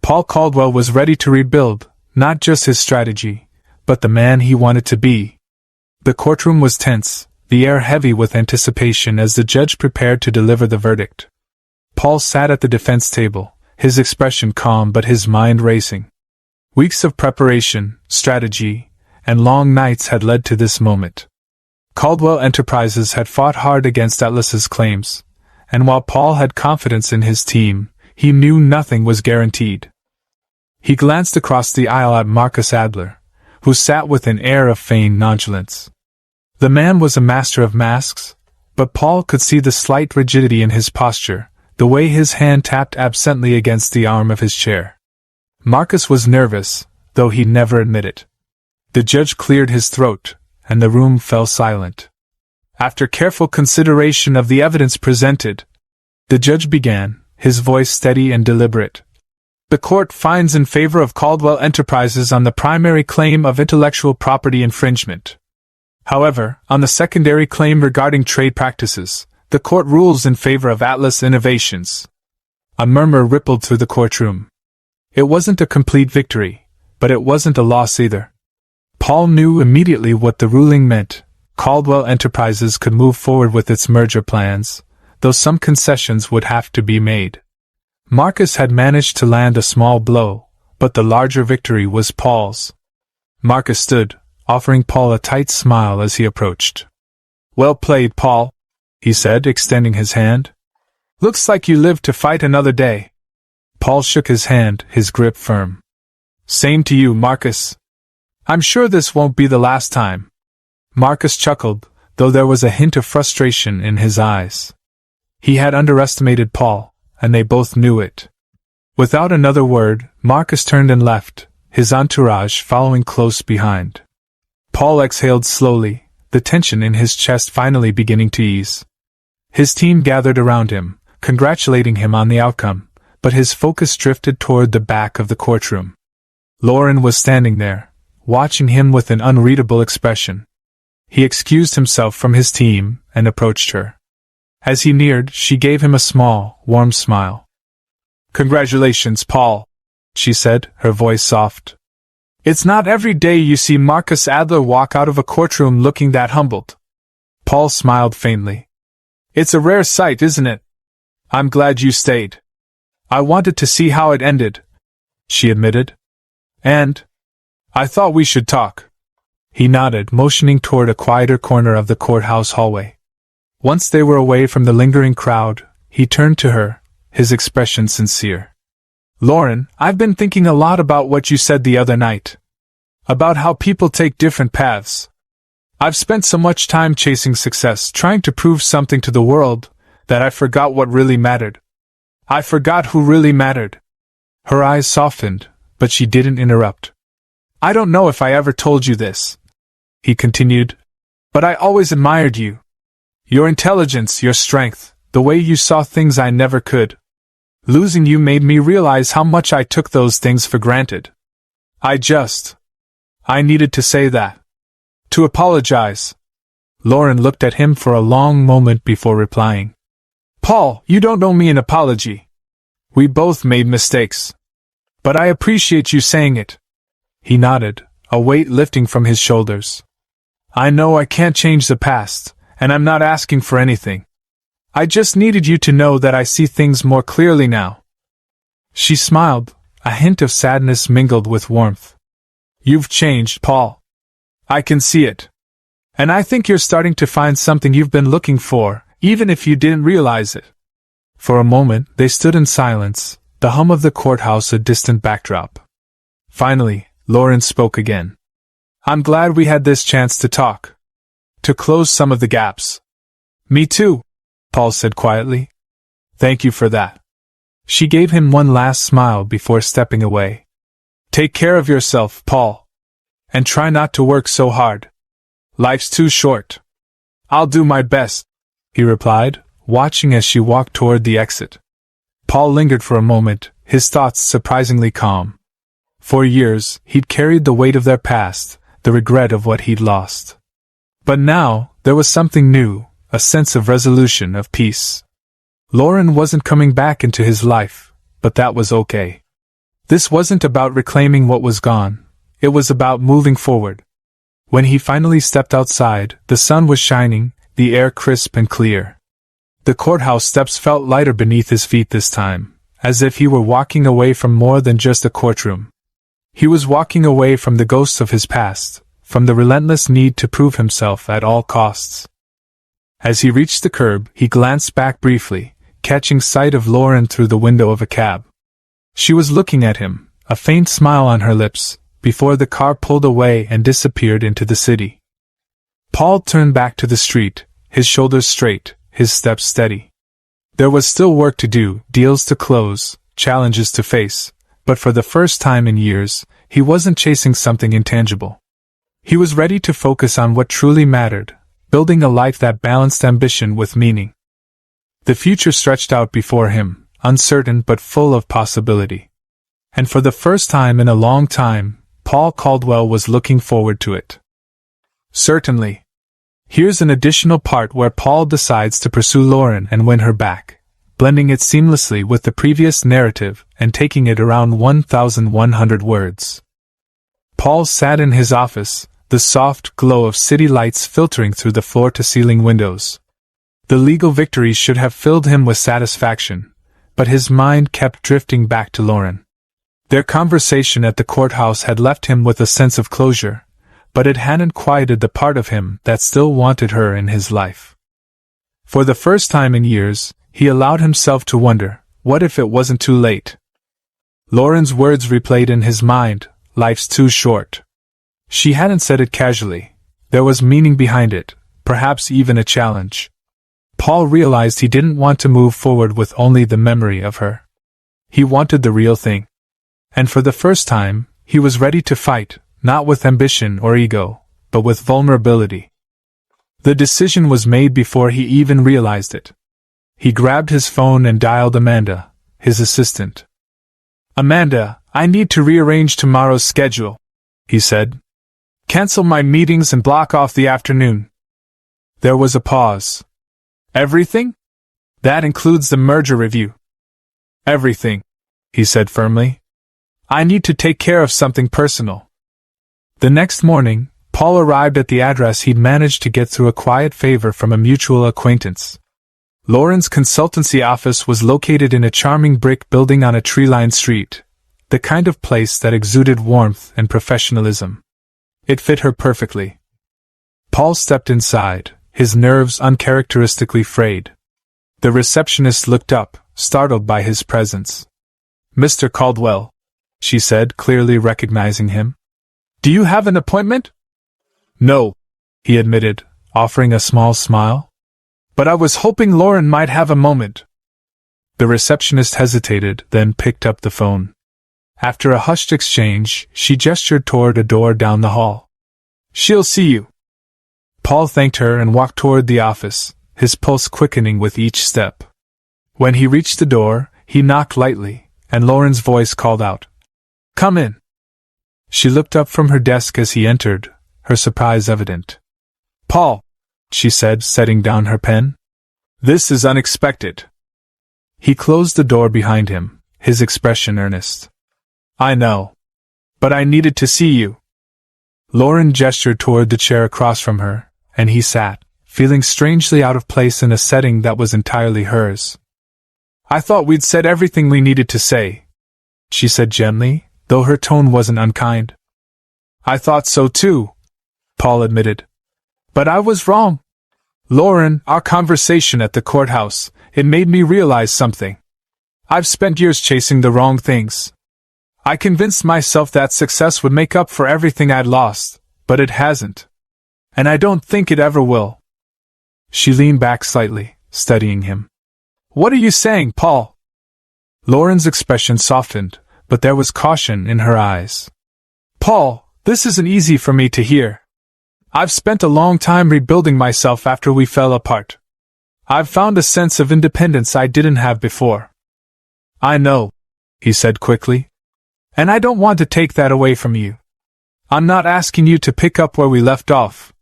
B: Paul Caldwell was ready to rebuild, not just his strategy, but the man he wanted to be. The courtroom was tense, the air heavy with anticipation as the judge prepared to deliver the verdict. Paul sat at the defense table, his expression calm but his mind racing. Weeks of preparation, strategy, and long nights had led to this moment. Caldwell Enterprises had fought hard against Atlas's claims, and while Paul had confidence in his team, he knew nothing was guaranteed. He glanced across the aisle at Marcus Adler, who sat with an air of feigned nonchalance. The man was a master of masks, but Paul could see the slight rigidity in his posture, the way his hand tapped absently against the arm of his chair. Marcus was nervous, though he'd never admit it. The judge cleared his throat, and the room fell silent. After careful consideration of the evidence presented, the judge began, his voice steady and deliberate. The court finds in favor of Caldwell Enterprises on the primary claim of intellectual property infringement. However, on the secondary claim regarding trade practices, the court rules in favor of Atlas Innovations. A murmur rippled through the courtroom. It wasn't a complete victory, but it wasn't a loss either. Paul knew immediately what the ruling meant. Caldwell Enterprises could move forward with its merger plans, though some concessions would have to be made. Marcus had managed to land a small blow, but the larger victory was Paul's. Marcus stood, offering Paul a tight smile as he approached. "Well played, Paul," he said, extending his hand. "Looks like you lived to fight another day." Paul shook his hand, his grip firm. "Same to you, Marcus. I'm sure this won't be the last time." Marcus chuckled, though there was a hint of frustration in his eyes. He had underestimated Paul, and they both knew it. Without another word, Marcus turned and left, his entourage following close behind. Paul exhaled slowly, the tension in his chest finally beginning to ease. His team gathered around him, congratulating him on the outcome, but his focus drifted toward the back of the courtroom. Lauren was standing there, watching him with an unreadable expression. He excused himself from his team and approached her. As he neared, she gave him a small, warm smile. "Congratulations, Paul," she said, her voice soft. "It's not every day you see Marcus Adler walk out of a courtroom looking that humbled." Paul smiled faintly. "It's a rare sight, isn't it? I'm glad you stayed. I wanted to see how it ended," she admitted. "And I thought we should talk." He nodded, motioning toward a quieter corner of the courthouse hallway. Once they were away from the lingering crowd, he turned to her, his expression sincere. "Lauren, I've been thinking a lot about what you said the other night. About how people take different paths. I've spent so much time chasing success, trying to prove something to the world, that I forgot what really mattered. I forgot who really mattered." Her eyes softened, but she didn't interrupt. "I don't know if I ever told you this," he continued, "but I always admired you. Your intelligence, your strength, the way you saw things I never could. Losing you made me realize how much I took those things for granted. I needed to say that. To apologize." Lauren looked at him for a long moment before replying. "Paul, you don't owe me an apology. We both made mistakes. But I appreciate you saying it." He nodded, a weight lifting from his shoulders. "I know I can't change the past, and I'm not asking for anything. I just needed you to know that I see things more clearly now." She smiled, a hint of sadness mingled with warmth. "You've changed, Paul. I can see it. And I think you're starting to find something you've been looking for, even if you didn't realize it." For a moment they stood in silence, the hum of the courthouse a distant backdrop. Finally, Lauren spoke again. "I'm glad we had this chance to talk. To close some of the gaps." "Me too," Paul said quietly. "Thank you for that." She gave him one last smile before stepping away. "Take care of yourself, Paul. And try not to work so hard. Life's too short." "I'll do my best," he replied, watching as she walked toward the exit. Paul lingered for a moment, his thoughts surprisingly calm. For years, he'd carried the weight of their past, the regret of what he'd lost. But now, there was something new, a sense of resolution, of peace. Lauren wasn't coming back into his life, but that was okay. This wasn't about reclaiming what was gone, it was about moving forward. When he finally stepped outside, the sun was shining, the air crisp and clear. The courthouse steps felt lighter beneath his feet this time, as if he were walking away from more than just a courtroom. He was walking away from the ghosts of his past, from the relentless need to prove himself at all costs. As he reached the curb, he glanced back briefly, catching sight of Lauren through the window of a cab. She was looking at him, a faint smile on her lips, before the car pulled away and disappeared into the city. Paul turned back to the street, his shoulders straight, his steps steady. There was still work to do, deals to close, challenges to face, but for the first time in years, he wasn't chasing something intangible. He was ready to focus on what truly mattered, building a life that balanced ambition with meaning. The future stretched out before him, uncertain but full of possibility. And for the first time in a long time, Paul Caldwell was looking forward to it. Certainly. Here's an additional part where Paul decides to pursue Lauren and win her back, blending it seamlessly with the previous narrative and taking it around 1,100 words. Paul sat in his office, the soft glow of city lights filtering through the floor-to-ceiling windows. The legal victory should have filled him with satisfaction, but his mind kept drifting back to Lauren. Their conversation at the courthouse had left him with a sense of closure, but it hadn't quieted the part of him that still wanted her in his life. For the first time in years, he allowed himself to wonder, what if it wasn't too late? Lauren's words replayed in his mind, "Life's too short." She hadn't said it casually. There was meaning behind it, perhaps even a challenge. Paul realized he didn't want to move forward with only the memory of her. He wanted the real thing. And for the first time, he was ready to fight, not with ambition or ego, but with vulnerability. The decision was made before he even realized it. He grabbed his phone and dialed Amanda, his assistant. "Amanda, I need to rearrange tomorrow's schedule," he said. "Cancel my meetings and block off the afternoon." There was a pause. "Everything?" "That includes the merger review." "Everything," he said firmly. "I need to take care of something personal." The next morning, Paul arrived at the address he'd managed to get through a quiet favor from a mutual acquaintance. Lauren's consultancy office was located in a charming brick building on a tree-lined street, the kind of place that exuded warmth and professionalism. It fit her perfectly. Paul stepped inside, his nerves uncharacteristically frayed. The receptionist looked up, startled by his presence. "Mr. Caldwell," she said, clearly recognizing him. "Do you have an appointment?" "No," he admitted, offering a small smile. "But I was hoping Lauren might have a moment." The receptionist hesitated, then picked up the phone. After a hushed exchange, she gestured toward a door down the hall. "She'll see you." Paul thanked her and walked toward the office, his pulse quickening with each step. When he reached the door, he knocked lightly, and Lauren's voice called out, "Come in." She looked up from her desk as he entered, her surprise evident. "Paul," she said, setting down her pen. "This is unexpected." He closed the door behind him, his expression earnest. "I know. But I needed to see you." Lauren gestured toward the chair across from her, and he sat, feeling strangely out of place in a setting that was entirely hers. "I thought we'd said everything we needed to say," she said gently, though her tone wasn't unkind. "I thought so too," Paul admitted. "But I was wrong. Lauren, our conversation at the courthouse, it made me realize something." I've spent years chasing the wrong things. I convinced myself that success would make up for everything I'd lost, but it hasn't. And I don't think it ever will. She leaned back slightly, studying him. What are you saying, Paul? Lauren's expression softened, but there was caution in her eyes. Paul, this isn't easy for me to hear. I've spent a long time rebuilding myself after we fell apart. I've found a sense of independence I didn't have before. I know, he said quickly. And I don't want to take that away from you. I'm not asking you to pick up where we left off.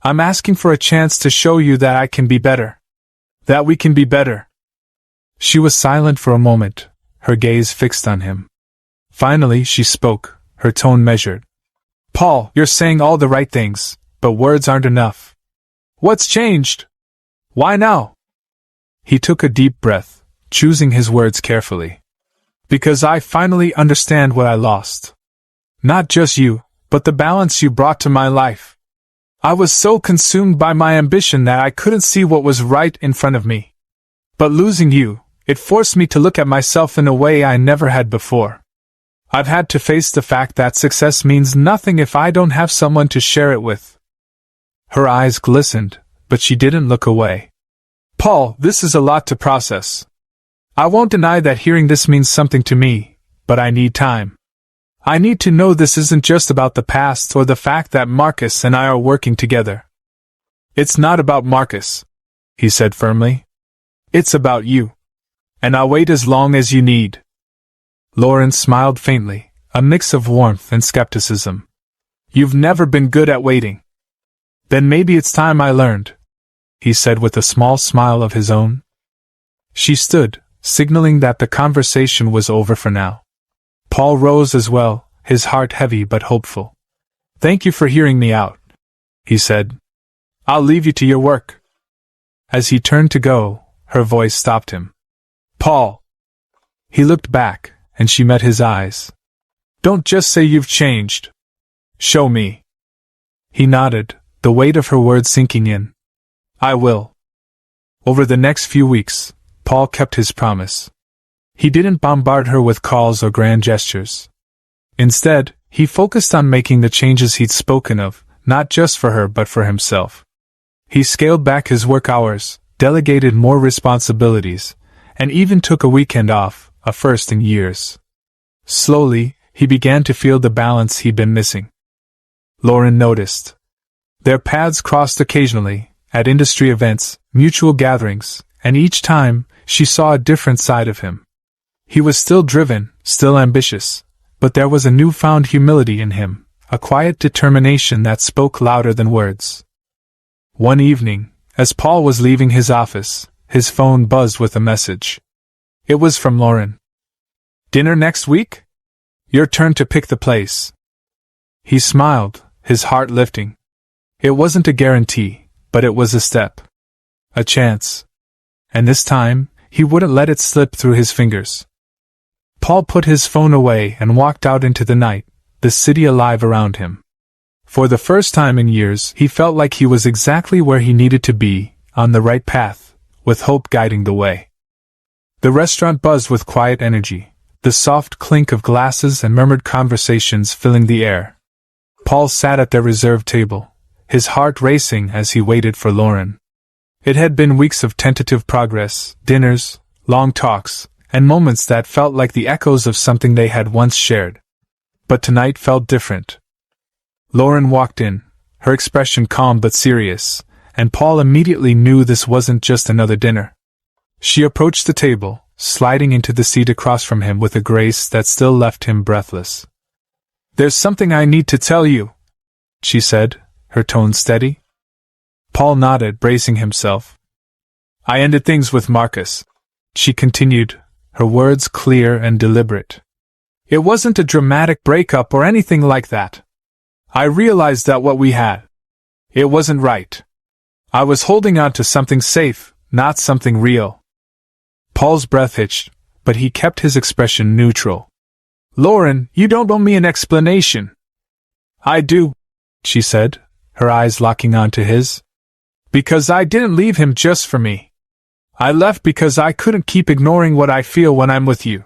B: I'm asking for a chance to show you that I can be better. That we can be better. She was silent for a moment, her gaze fixed on him. Finally she spoke, her tone measured. Paul, you're saying all the right things, but words aren't enough. What's changed? Why now? He took a deep breath, choosing his words carefully. Because I finally understand what I lost. Not just you, but the balance you brought to my life. I was so consumed by my ambition that I couldn't see what was right in front of me. But losing you, it forced me to look at myself in a way I never had before. I've had to face the fact that success means nothing if I don't have someone to share it with. Her eyes glistened, but she didn't look away. Paul, this is a lot to process. I won't deny that hearing this means something to me, but I need time. I need to know this isn't just about the past or the fact that Marcus and I are working together. It's not about Marcus, he said firmly. It's about you. And I'll wait as long as you need. Lauren smiled faintly, a mix of warmth and skepticism. You've never been good at waiting. Then maybe it's time I learned, he said with a small smile of his own. She stood, signaling that the conversation was over for now. Paul rose as well, his heart heavy but hopeful. Thank you for hearing me out, he said. I'll leave you to your work. As he turned to go, her voice stopped him. Paul. He looked back, and she met his eyes. Don't just say you've changed. Show me. He nodded, the weight of her words sinking in. I will. Over the next few weeks, Paul kept his promise. He didn't bombard her with calls or grand gestures. Instead, he focused on making the changes he'd spoken of, not just for her but for himself. He scaled back his work hours, delegated more responsibilities, and even took a weekend off, a first in years. Slowly, he began to feel the balance he'd been missing. Lauren noticed. Their paths crossed occasionally, at industry events, mutual gatherings, and each time, she saw a different side of him. He was still driven, still ambitious, but there was a newfound humility in him, a quiet determination that spoke louder than words. One evening, as Paul was leaving his office, his phone buzzed with a message. It was from Lauren. Dinner next week? Your turn to pick the place. He smiled, his heart lifting. It wasn't a guarantee, but it was a step. A chance. And this time, he wouldn't let it slip through his fingers. Paul put his phone away and walked out into the night, the city alive around him. For the first time in years, he felt like he was exactly where he needed to be, on the right path, with hope guiding the way. The restaurant buzzed with quiet energy, the soft clink of glasses and murmured conversations filling the air. Paul sat at their reserved table, his heart racing as he waited for Lauren. It had been weeks of tentative progress, dinners, long talks, and moments that felt like the echoes of something they had once shared. But tonight felt different. Lauren walked in, her expression calm but serious, and Paul immediately knew this wasn't just another dinner. She approached the table, sliding into the seat across from him with a grace that still left him breathless. There's something I need to tell you, she said, her tone steady. Paul nodded, bracing himself. I ended things with Marcus, she continued, her words clear and deliberate. It wasn't a dramatic breakup or anything like that. I realized that what we had, it wasn't right. I was holding on to something safe, not something real. Paul's breath hitched, but he kept his expression neutral. Lauren, you don't owe me an explanation. I do, she said, her eyes locking onto his. Because I didn't leave him just for me. I left because I couldn't keep ignoring what I feel when I'm with you.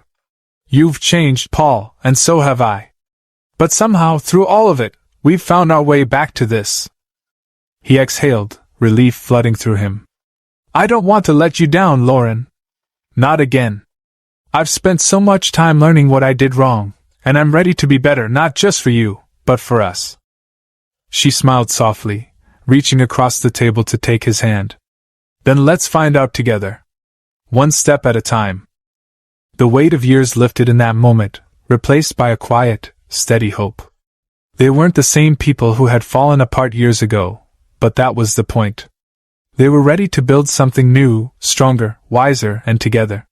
B: You've changed, Paul, and so have I. But somehow, through all of it, we've found our way back to this." He exhaled, relief flooding through him. "I don't want to let you down, Lauren. Not again. I've spent so much time learning what I did wrong, and I'm ready to be better not just for you, but for us." She smiled softly, reaching across the table to take his hand. "Then let's find out together. One step at a time." The weight of years lifted in that moment, replaced by a quiet, steady hope. They weren't the same people who had fallen apart years ago, but that was the point. They were ready to build something new, stronger, wiser, and together.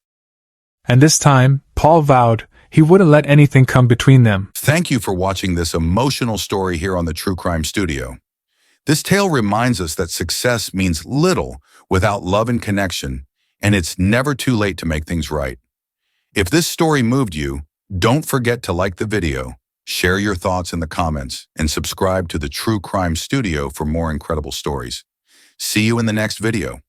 B: And this time, Paul vowed, he wouldn't let anything come between them.
A: Thank you for watching this emotional story here on the True Crime Studio. This tale reminds us that success means little without love and connection, and it's never too late to make things right. If this story moved you, don't forget to like the video, share your thoughts in the comments, and subscribe to the True Crime Studio for more incredible stories. See you in the next video.